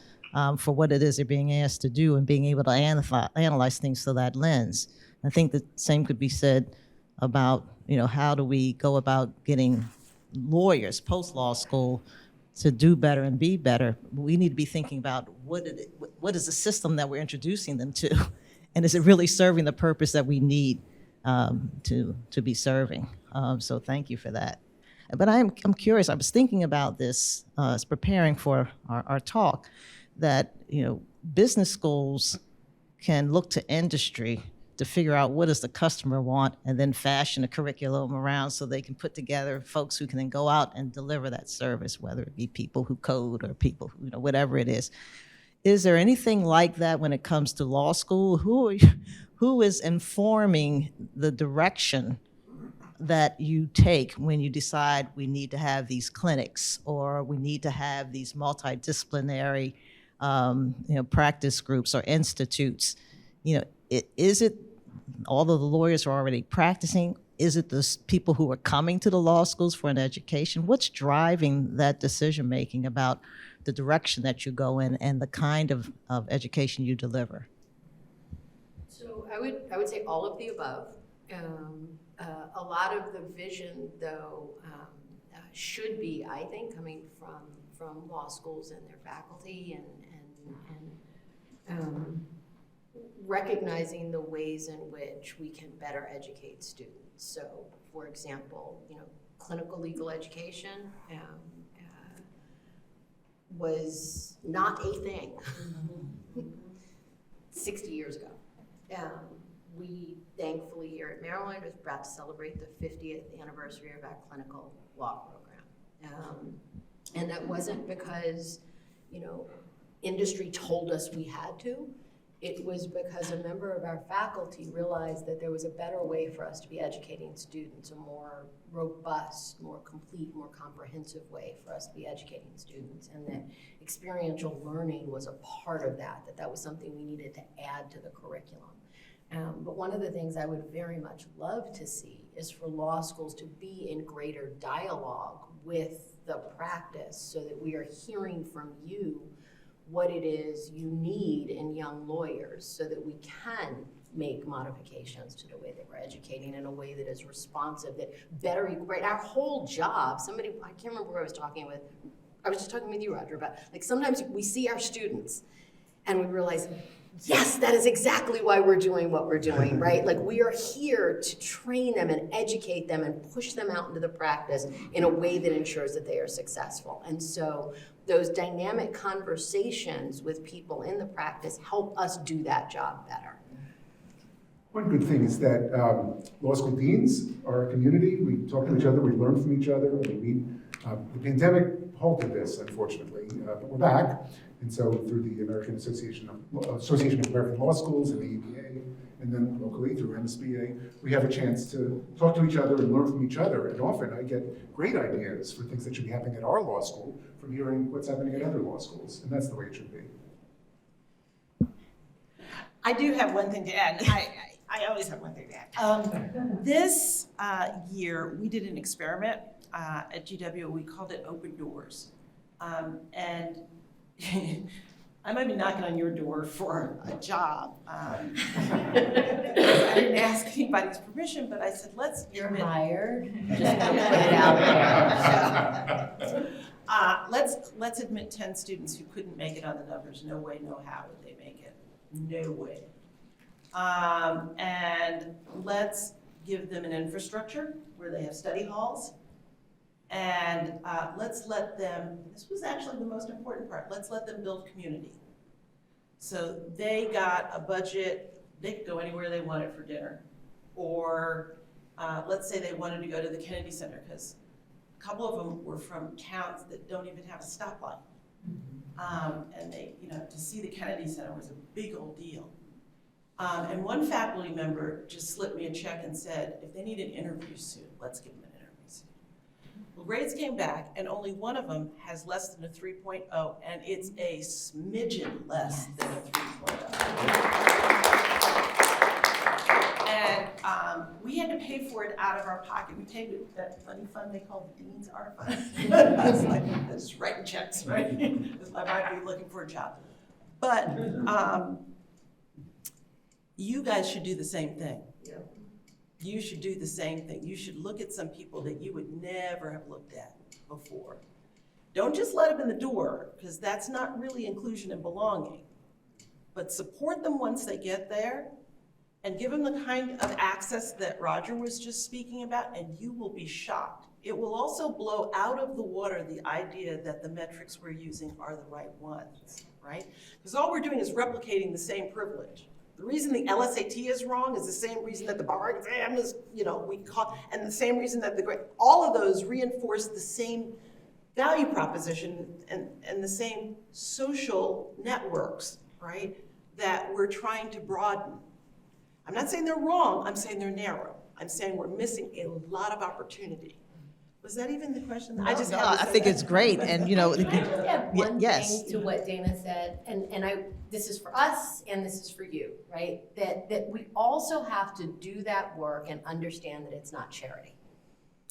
for what it is they're being asked to do, and being able to analyze things through that lens. I think the same could be said about, how do we go about getting lawyers post-law school to do better and be better. We need to be thinking about what is the system that we're introducing them to, and is it really serving the purpose that we need to be serving? So thank you for that. But I'm curious. I was thinking about this as preparing for our talk, that business schools can look to industry to figure out what does the customer want, and then fashion a curriculum around so they can put together folks who can then go out and deliver that service, whether it be people who code or people who, whatever it is. Is there anything like that when it comes to law school? Who is informing the direction that you take when you decide we need to have these clinics, or we need to have these multidisciplinary practice groups or institutes? Is it, although the lawyers are already practicing, is it the people who are coming to the law schools for an education? What's driving that decision-making about the direction that you go in and the kind of education you deliver? So I would say all of the above. A lot of the vision, though, should be, I think, coming from law schools and their faculty, and recognizing the ways in which we can better educate students. So, for example, clinical legal education was not a thing 60 years ago. We thankfully here at Maryland was about to celebrate the 50th anniversary of our clinical law program. And that wasn't because, industry told us we had to. It was because a member of our faculty realized that there was a better way for us to be educating students, a more robust, more complete, more comprehensive way for us to be educating students, and that experiential learning was a part of that was something we needed to add to the curriculum. But one of the things I would very much love to see is for law schools to be in greater dialogue with the practice, so that we are hearing from you what it is you need in young lawyers, so that we can make modifications to the way that we're educating in a way that is responsive, that better, right? Our whole job, I can't remember who I was talking with, I was just talking with you, Roger, about sometimes we see our students and we realize, yes, that is exactly why we're doing what we're doing, right? We are here to train them and educate them and push them out into the practice in a way that ensures that they are successful. And so those dynamic conversations with people in the practice help us do that job better. One good thing is that law school deans are a community. We talk to each other, we learn from each other, we meet. The pandemic halted this, unfortunately, but we're back. And so through the American Association of American Law Schools and the ABA, and then locally through MSBA, we have a chance to talk to each other and learn from each other. And often I get great ideas for things that should be happening at our law school from hearing what's happening at other law schools. And that's the way it should be. I do have one thing to add. I always have one thing to add. This year, we did an experiment at GW. We called it Open Doors. And I might be knocking on your door for a job. I didn't ask anybody's permission, but I said, You're hired. Just gonna put it out there. Let's admit 10 students who couldn't make it on the numbers. No way, no how would they make it. No way. And let's give them an infrastructure where they have study halls, And let's let them, this was actually the most important part, let's let them build community. So they got a budget, they could go anywhere they wanted for dinner. Or let's say they wanted to go to the Kennedy Center, because a couple of them were from towns that don't even have a stoplight. And they, to see the Kennedy Center was a big old deal. And one faculty member just slipped me a check and said, if they need an interview soon, let's give them an interview soon. Well, grades came back, and only one of them has less than a 3.0, and it's a smidgen less than a 3.0. And we had to pay for it out of our pocket. We paid it that funny fund they call the Dean's Art Fund. It's like, that's just writing checks, right? I might be looking for a job. But you guys should do the same thing. Yeah. You should do the same thing. You should look at some people that you would never have looked at before. Don't just let them in the door, because that's not really inclusion and belonging. But support them once they get there, and give them the kind of access that Roger was just speaking about, and you will be shocked. It will also blow out of the water the idea that the metrics we're using are the right ones, right? Because all we're doing is replicating the same privilege. The reason the LSAT is wrong is the same reason that the bar exam is, and the same reason that all of those reinforce the same value proposition and the same social networks, right, that we're trying to broaden. I'm not saying they're wrong, I'm saying they're narrow. I'm saying we're missing a lot of opportunity. Was that even the question? I think it's great, and Can I just add one yes. thing to what Dayna said? And this is for us and this is for you, right? That we also have to do that work and understand that it's not charity.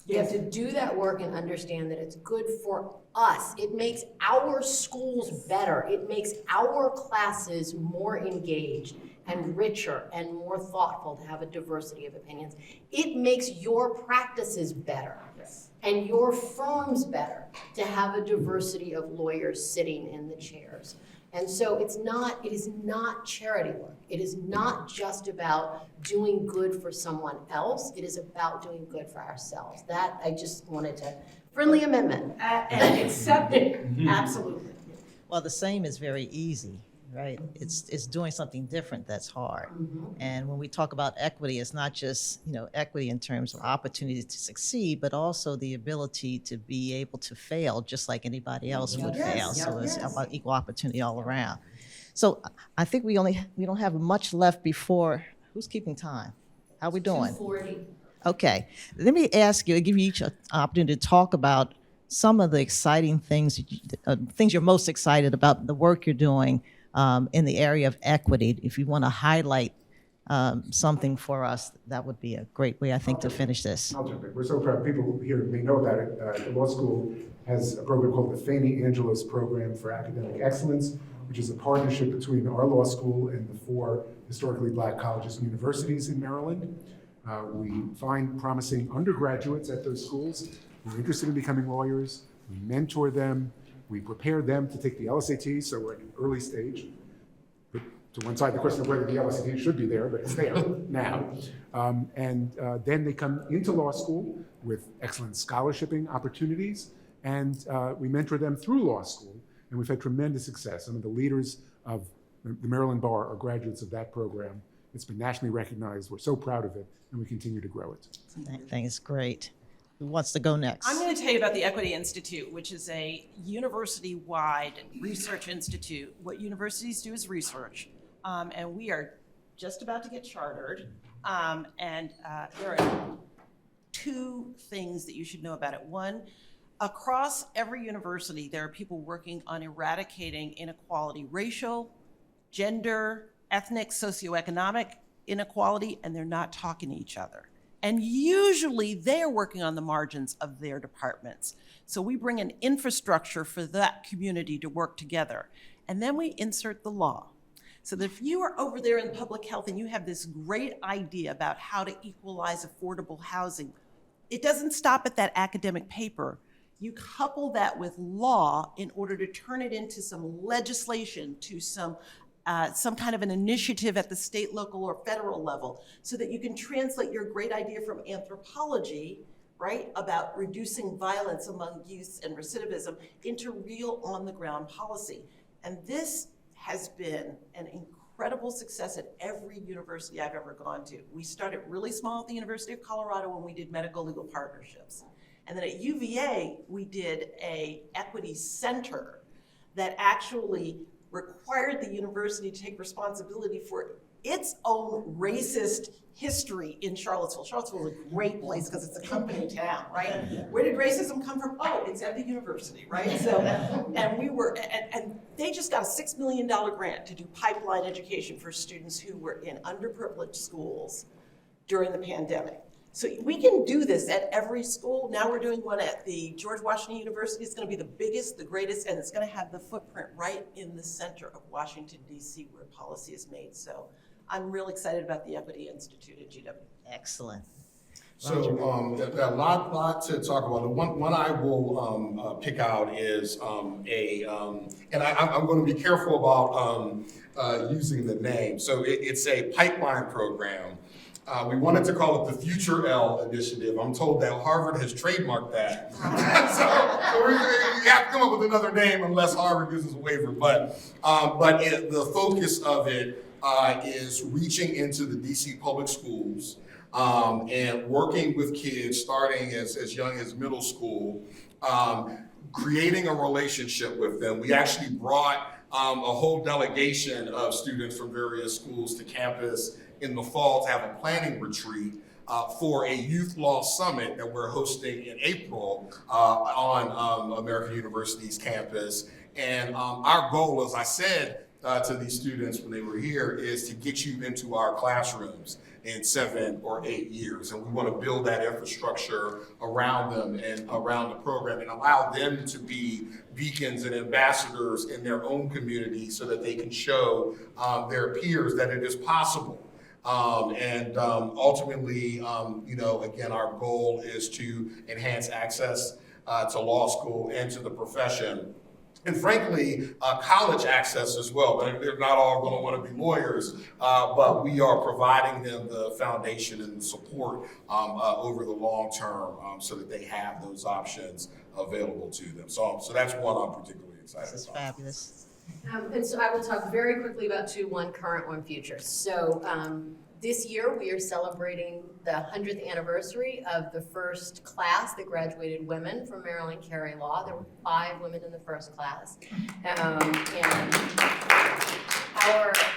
We have to do that work and understand that it's good for us. It makes our schools better. It makes our classes more engaged and richer and more thoughtful to have a diversity of opinions. It makes your practices better. Yes. And your firms better to have a diversity of lawyers sitting in the chairs. And so it is not charity work. It is not just about doing good for someone else. It is about doing good for ourselves. That I just wanted to, friendly amendment. And accept it, absolutely. Well, the same is very easy, right? It's doing something different that's hard. Mm-hmm. And when we talk about equity, it's not just, equity in terms of opportunity to succeed, but also the ability to be able to fail just like anybody else would fail. So it's about equal opportunity all around. So I think we don't have much left before, who's keeping time? How we doing? 2:40. Okay, let me ask you, give you each an opportunity to talk about some of the exciting things, things you're most excited about, the work you're doing in the area of equity. If you want to highlight something for us, that would be a great way, I think, to finish this. I'll jump in. We're so proud. People here may know about it. The law school has a program called the Fannie Angelos Program for Academic Excellence, which is a partnership between our law school and the 4 historically Black colleges and universities in Maryland. We find promising undergraduates at those schools who are interested in becoming lawyers. We mentor them. We prepare them to take the LSAT, so we're at an early stage. Put to one side the question of whether the LSAT should be there, but it's there now. Then they come into law school with excellent scholarshiping opportunities, and we mentor them through law school, and we've had tremendous success. Some of the leaders of the Maryland Bar are graduates of that program. It's been nationally recognized. We're so proud of it, and we continue to grow it. I think it's great. Who wants to go next? I'm going to tell you about the Equity Institute, which is a university-wide research institute. What universities do is research, and we are just about to get chartered. There are 2 things that you should know about it. One, across every university, there are people working on eradicating inequality, racial, gender, ethnic, socioeconomic inequality, and they're not talking to each other. And usually they are working on the margins of their departments. So we bring an infrastructure for that community to work together. And then we insert the law. So that if you are over there in public health and you have this great idea about how to equalize affordable housing, it doesn't stop at that academic paper. You couple that with law in order to turn it into some legislation, to some kind of an initiative at the state, local, or federal level, so that you can translate your great idea from anthropology right, about reducing violence among youth and recidivism into real on-the-ground policy. And this has been an incredible success at every university I've ever gone to. We started really small at the University of Colorado when we did medical legal partnerships. And then at UVA, we did a equity center that actually required the university to take responsibility for its own racist history in Charlottesville. Charlottesville is a great place because it's a company town, right? Where did racism come from? Oh, it's at the university, right? So, and we were, and they just got a $6 million grant to do pipeline education for students who were in underprivileged schools during the pandemic. So we can do this at every school. Now we're doing one at the George Washington University. It's going to be the biggest, the greatest, and it's going to have the footprint right in the center of Washington, D.C., where policy is made. So I'm real excited about the Equity Institute at GW. Excellent. So a lot to talk about. The one I will pick out is and I'm going to be careful about using the name. So it's a pipeline program. We wanted to call it the Future L Initiative. I'm told that Harvard has trademarked that. so we have to come up with another name unless Harvard gives us a waiver. But the focus of it is reaching into the DC public schools and working with kids starting as young as middle school, creating a relationship with them. We actually brought a whole delegation of students from various schools to campus in the fall to have a planning retreat for a youth law summit that we're hosting in April on American University's campus. And our goal, as I said to these students when they were here, is to get you into our classrooms in 7 or 8 years. And we want to build that infrastructure around them and around the program and allow them to be beacons and ambassadors in their own community so that they can show their peers that it is possible. Ultimately, again, our goal is to enhance access to law school and to the profession. And frankly, college access as well. They're not all going to want to be lawyers, but we are providing them the foundation and the support over the long term so that they have those options available to them. So that's one I'm particularly excited about. This is fabulous. And so I will talk very quickly about two, one current, one future. So this year we are celebrating the 100th anniversary of the first class that graduated women from Maryland Carey Law. There were 5 women in the first class. And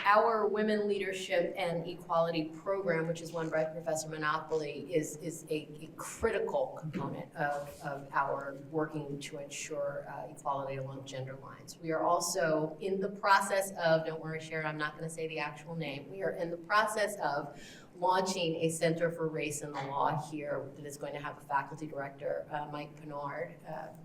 our Women Leadership and Equality Program, which is run by Professor Monopoly, is a critical component of our working to ensure equality along gender lines. We are also in the process of, don't worry Sharon, I'm not going to say the actual name, we are in the process of launching a Center for Race in the Law here that is going to have a faculty director, Mike Pinard,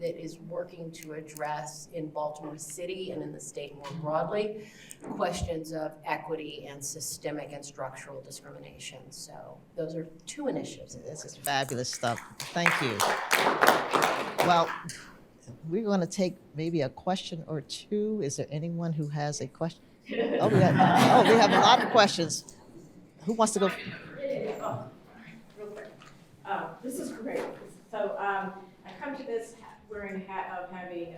that is working to address in Baltimore City and in the state more broadly questions of equity and systemic and structural discrimination. So those are 2 initiatives. This is fabulous stuff. Thank you. Well, we're going to take maybe a question or 2. Is there anyone who has a question? Oh, we have a lot of questions. Who wants to go? Real quick. This is great. So I come to this wearing a hat of having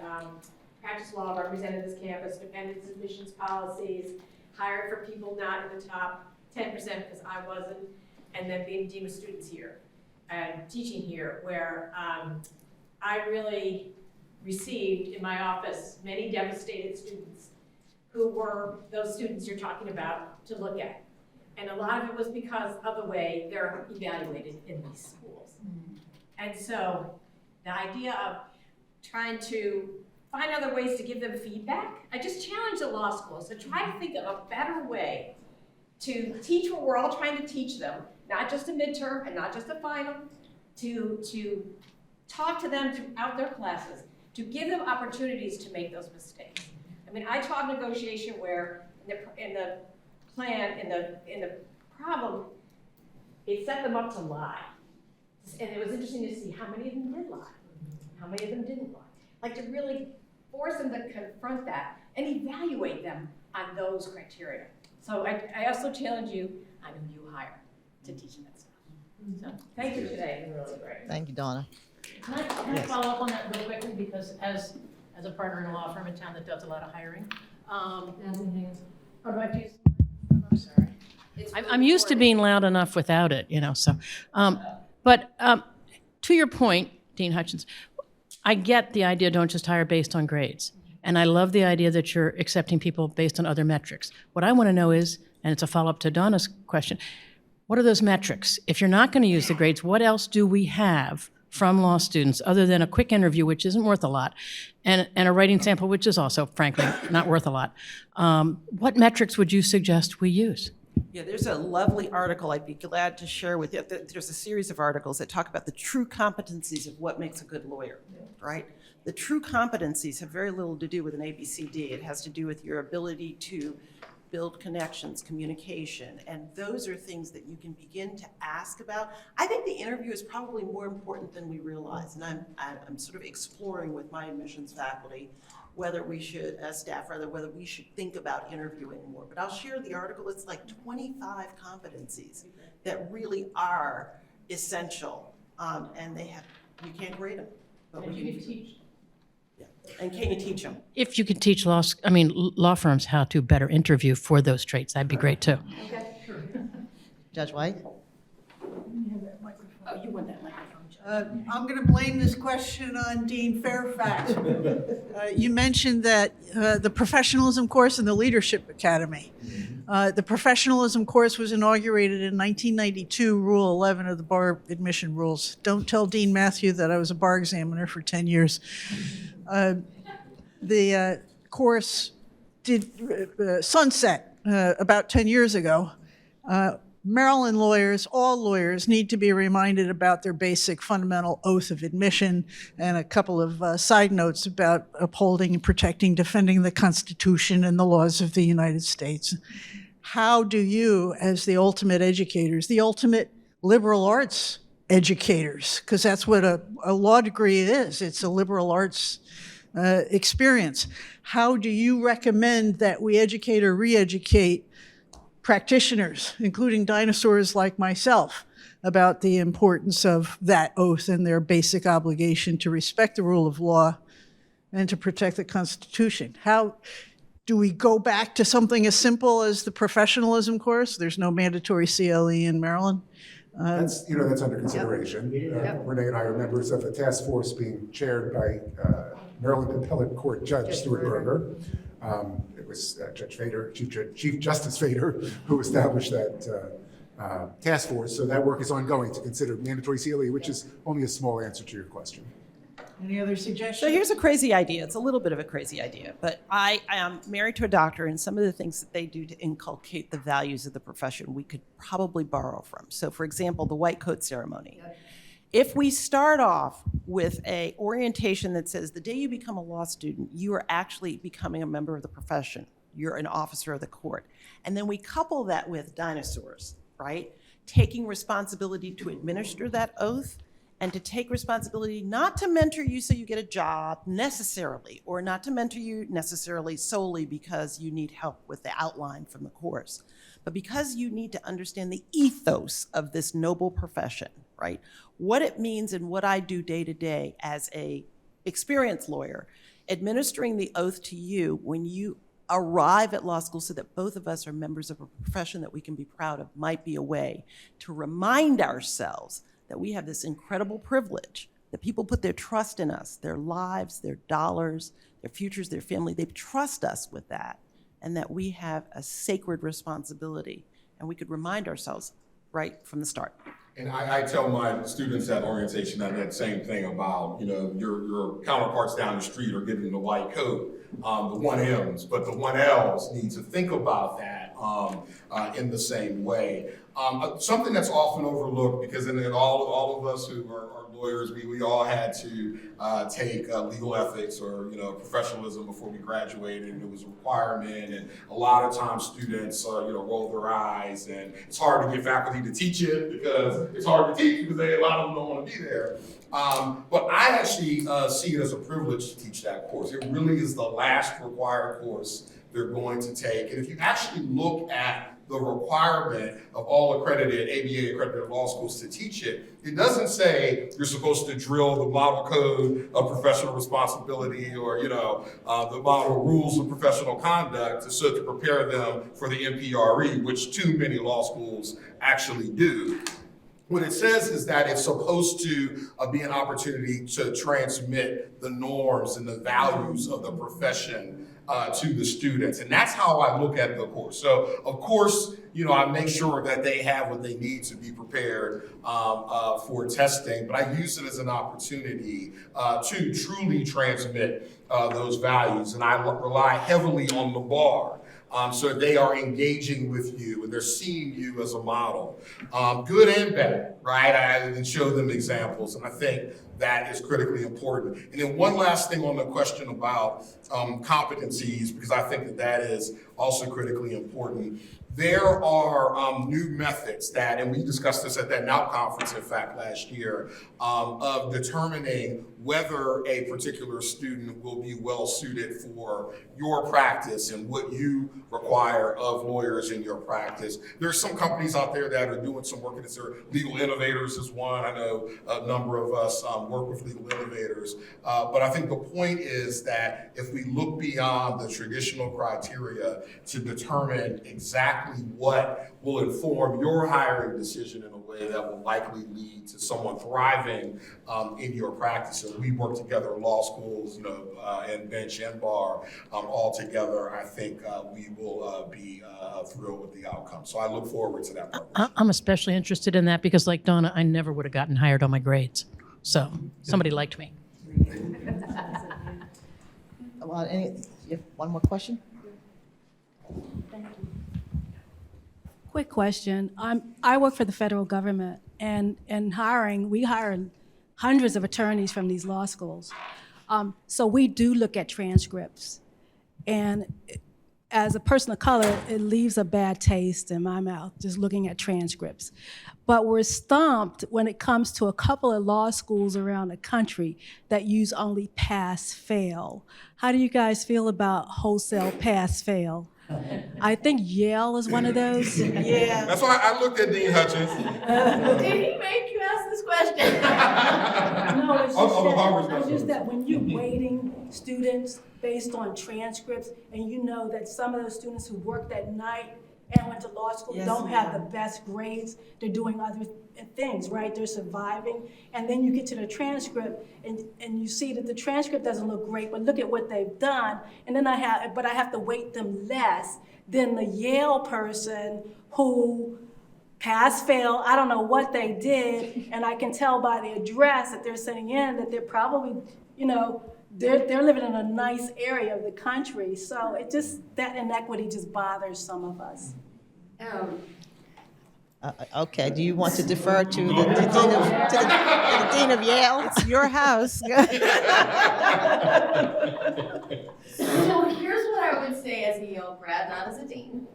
practice law represented this campus, defended admissions policies, hired for people not in the top 10% because I wasn't, and then being dean of students here and teaching here, where I really received in my office many devastated students who were those students you're talking about to look at. And a lot of it was because of the way they're evaluated in these schools. And so the idea of trying to find other ways to give them feedback, I just challenge the law schools to try to think of a better way to teach what we're all trying to teach them, not just a midterm and not just a final, to talk to them throughout their classes, to give them opportunities to make those mistakes. I mean, I taught negotiation where in the plan, in the problem, it set them up to lie. And it was interesting to see how many of them did lie, how many of them didn't lie. Like to really force them to confront that and evaluate them on those criteria. So I also challenge you on who you hire to teach them that stuff. So, thank you today, you're really great. Thank you, Donna. Can I Yes. follow up on that real quickly, because as a partner in a law firm in town that does a lot of hiring, oh, do I have to use? I'm sorry. I'm used to being loud enough without it, so. But to your point, Dean Hutchins, I get the idea don't just hire based on grades. And I love the idea that you're accepting people based on other metrics. What I want to know is, and it's a follow-up to Donna's question, what are those metrics? If you're not going to use the grades, what else do we have from law students other than a quick interview, which isn't worth a lot, and a writing sample, which is also, frankly, not worth a lot? What metrics would you suggest we use? Yeah, there's a lovely article I'd be glad to share with you. There's a series of articles that talk about the true competencies of what makes a good lawyer, right? The true competencies have very little to do with an ABCD. It has to do with your ability to build connections, communication, and those are things that you can begin to ask about. I think the interview is probably more important than we realize, and I'm sort of exploring with my admissions faculty whether we should, as staff rather, whether we should think about interviewing more. But I'll share the article. It's like 25 competencies that really are essential, and you can't grade them. But And you can teach. Yeah. And can you teach them? If you could teach law firms how to better interview for those traits, that'd be great too. Okay, sure. Judge White? Oh, you want that microphone, Judge. I'm going to blame this question on Dean Fairfax. You mentioned that the professionalism course and the leadership academy. The professionalism course was inaugurated in 1992, Rule 11 of the bar admission rules. Don't tell Dean Matthew that I was a bar examiner for 10 years. The course did sunset about 10 years ago. Maryland lawyers, all lawyers, need to be reminded about their basic fundamental oath of admission, and a couple of side notes about upholding and protecting, defending the Constitution and the laws of the United States. How do you, as the ultimate educators, the ultimate liberal arts educators, because that's what a law degree is, it's a liberal arts experience, how do you recommend that we educate or re-educate practitioners, including dinosaurs like myself, about the importance of that oath and their basic obligation to respect the rule of law and to protect the Constitution? How do we go back to something as simple as the professionalism course? There's no mandatory CLE in Maryland. That's under consideration. Renee and I are members of a task force being chaired by Maryland Appellate Court Judge Stuart Berger. It was Judge Fader, Chief Justice Fader, who established that task force. So that work is ongoing to consider mandatory CLE, which is only a small answer to your question. Any other suggestions? So here's a crazy idea. It's a little bit of a crazy idea, but I am married to a doctor, and some of the things that they do to inculcate the values of the profession we could probably borrow from. So for example, the white coat ceremony. If we start off with a orientation that says the day you become a law student, you are actually becoming a member of the profession. You're an officer of the court. And then we couple that with dinosaurs, right? Taking responsibility to administer that oath and to take responsibility not to mentor you so you get a job necessarily, or not to mentor you necessarily solely because you need help with the outline from the course, but because you need to understand the ethos of this noble profession, right? What it means and what I do day to day as a experienced lawyer, administering the oath to you when you arrive at law school so that both of us are members of a profession that we can be proud of might be a way to remind ourselves that we have this incredible privilege, that people put their trust in us, their lives, their dollars, their futures, their family. They trust us with that, and that we have a sacred responsibility, and we could remind ourselves right from the start. And I tell my students at orientation that same thing about, your counterparts down the street are giving the white coat, the 1Ms, but the 1Ls need to think about that in the same way. Something that's often overlooked, because in all of us who are lawyers, we all had to take legal ethics or professionalism before we graduated, and it was a requirement. And a lot of times students roll their eyes, and it's hard to get faculty to teach it because it's hard to teach because a lot of them don't want to be there. But I actually see it as a privilege to teach that course. It really is the last required course they're going to take. And if you actually look at the requirement of all accredited, ABA accredited law schools to teach it, it doesn't say you're supposed to drill the model code of professional responsibility or, the model rules of professional conduct so to prepare them for the MPRE, which too many law schools actually do. What it says is that it's supposed to be an opportunity to transmit the norms and the values of the profession to the students. And that's how I look at the course. So, of course, I make sure that they have what they need to be prepared for testing, but I use it as an opportunity to truly transmit those values. And I rely heavily on the bar. So they are engaging with you and they're seeing you as a model, good and bad, right? And show them examples. And I think that is critically important. And then one last thing on the question about competencies, because I think that is also critically important. There are new methods and we discussed this at that NOUT conference, in fact, last year, of determining whether a particular student will be well suited for your practice and what you require of lawyers in your practice. There's some companies out there that are doing some work, and it's Legal Innovators is one. I know a number of us work with Legal Innovators, but I think the point is that if we look beyond the traditional criteria to determine exactly what will inform your hiring decision in a way that will likely lead to someone thriving in your practice. And we work together, law schools, and bench and bar, all together. I think we will be thrilled with the outcome. So I look forward to that partnership. I'm especially interested in that because, like Donna, I never would have gotten hired on my grades. So somebody liked me. Well, you have one more question? Quick question. I work for the federal government, and we hire hundreds of attorneys from these law schools. So we do look at transcripts. And as a person of color, it leaves a bad taste in my mouth just looking at transcripts. But we're stumped when it comes to a couple of law schools around the country that use only pass-fail. How do you guys feel about wholesale pass-fail? I think Yale is one of those. Yeah. That's why I looked at Dean Hutchins. Did he make you ask this question? No, it's just that when you're Mm-hmm. weighting students based on transcripts, and you know that some of those students who worked at night and went to law school don't have the best grades, they're doing other things, right? They're surviving. And then you get to the transcript and you see that the transcript doesn't look great, but look at what they've done. And then I have to weight them less than the Yale person who pass, fail, I don't know what they did, and I can tell by the address that they're sending in that they're probably, they're living in a nice area of the country. So that inequity just bothers some of us. Okay, do you want to defer to the Dean of Yale? It's your house. So here's what I would say as a Yale grad, not as a dean.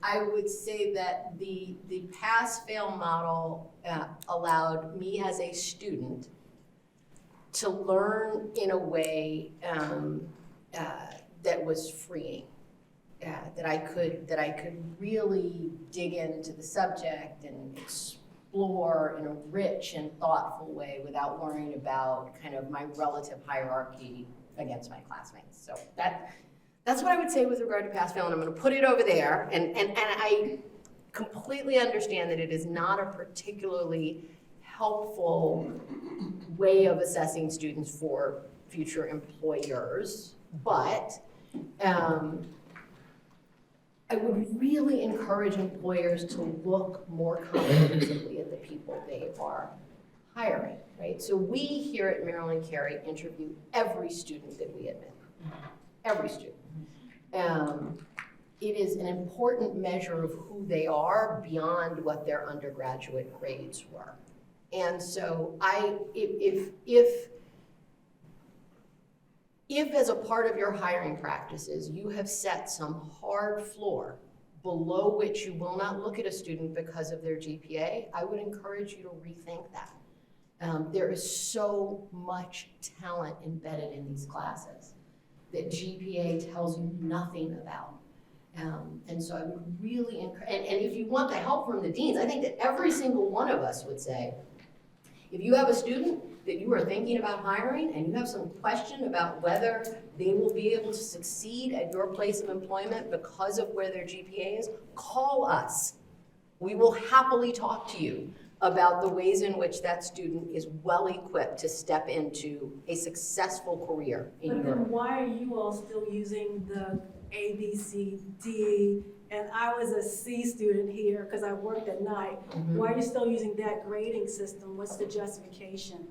I would say that the pass-fail model allowed me as a student to learn in a way that was freeing. That I could really dig into the subject and explore in a rich and thoughtful way without worrying about kind of my relative hierarchy against my classmates. So that's what I would say with regard to pass-fail, and I'm going to put it over there. And I completely understand that it is not a particularly helpful way of assessing students for future employers, but I would really encourage employers to look more comprehensively at the people they are hiring, right? So we here at Maryland Carey interview every student that we admit, every student. It is an important measure of who they are beyond what their undergraduate grades were. And so if as a part of your hiring practices, you have set some hard floor below which you will not look at a student because of their GPA, I would encourage you to rethink that. There is so much talent embedded in these classes that GPA tells you nothing about. And so I would really encourage, and if you want the help from the deans, I think that every single one of us would say, if you have a student that you are thinking about hiring and you have some question about whether they will be able to succeed at your place of employment because of where their GPA is, call us. We will happily talk to you about the ways in which that student is well equipped to step into a successful career in But your. then why are you all still using the A, B, C, D? And I was a C student here because I worked at night. Why are you still using that grading system? What's the justification?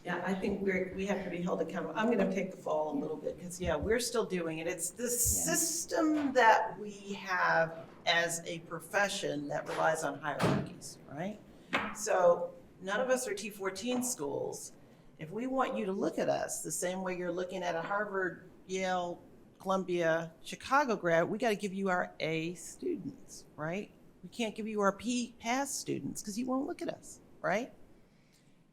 Yeah, I think we have to be held accountable. I'm gonna take the fall a little bit, because we're still doing it. It's the system that we have as a profession that relies on hierarchies, right? So none of us are T14 schools. If we want you to look at us the same way you're looking at a Harvard, Yale, Columbia, Chicago grad, we gotta give you our A students, right? We can't give you our P pass students because you won't look at us, right?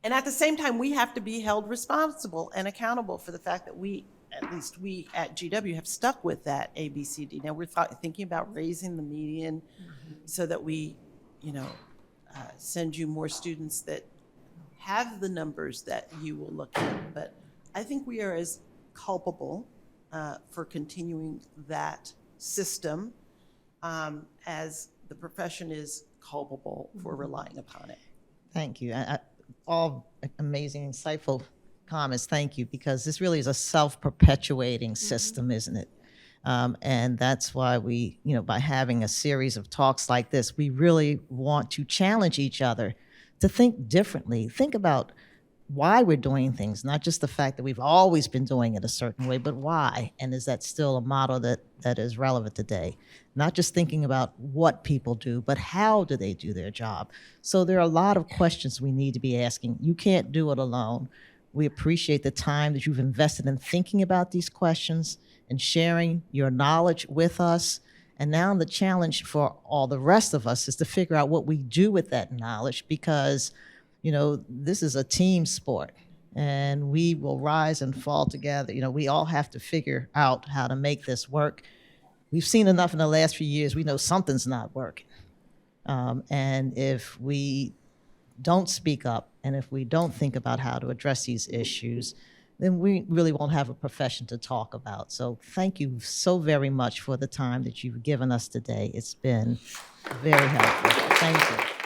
And at the same time, we have to be held responsible and accountable for the fact that we, at least we at GW, have stuck with that A, B, C, D. Now we're thinking about raising the median so that we, send you more students that have the numbers that you will look at. But I think we are as culpable for continuing that system as the profession is culpable for relying upon it. Thank you. All amazing, insightful comments. Thank you, because this really is a self-perpetuating system, isn't it? And that's why we, by having a series of talks like this, we really want to challenge each other to think differently. Think about why we're doing things, not just the fact that we've always been doing it a certain way, but why, and is that still a model that is relevant today? Not just thinking about what people do, but how do they do their job? So there are a lot of questions we need to be asking. You can't do it alone. We appreciate the time that you've invested in thinking about these questions and sharing your knowledge with us. And now the challenge for all the rest of us is to figure out what we do with that knowledge, because this is a team sport and we will rise and fall together. We all have to figure out how to make this work. We've seen enough in the last few years. We know something's not working. And if we don't speak up and if we don't think about how to address these issues, then we really won't have a profession to talk about. So thank you so very much for the time that you've given us today. It's been very helpful. Thank you.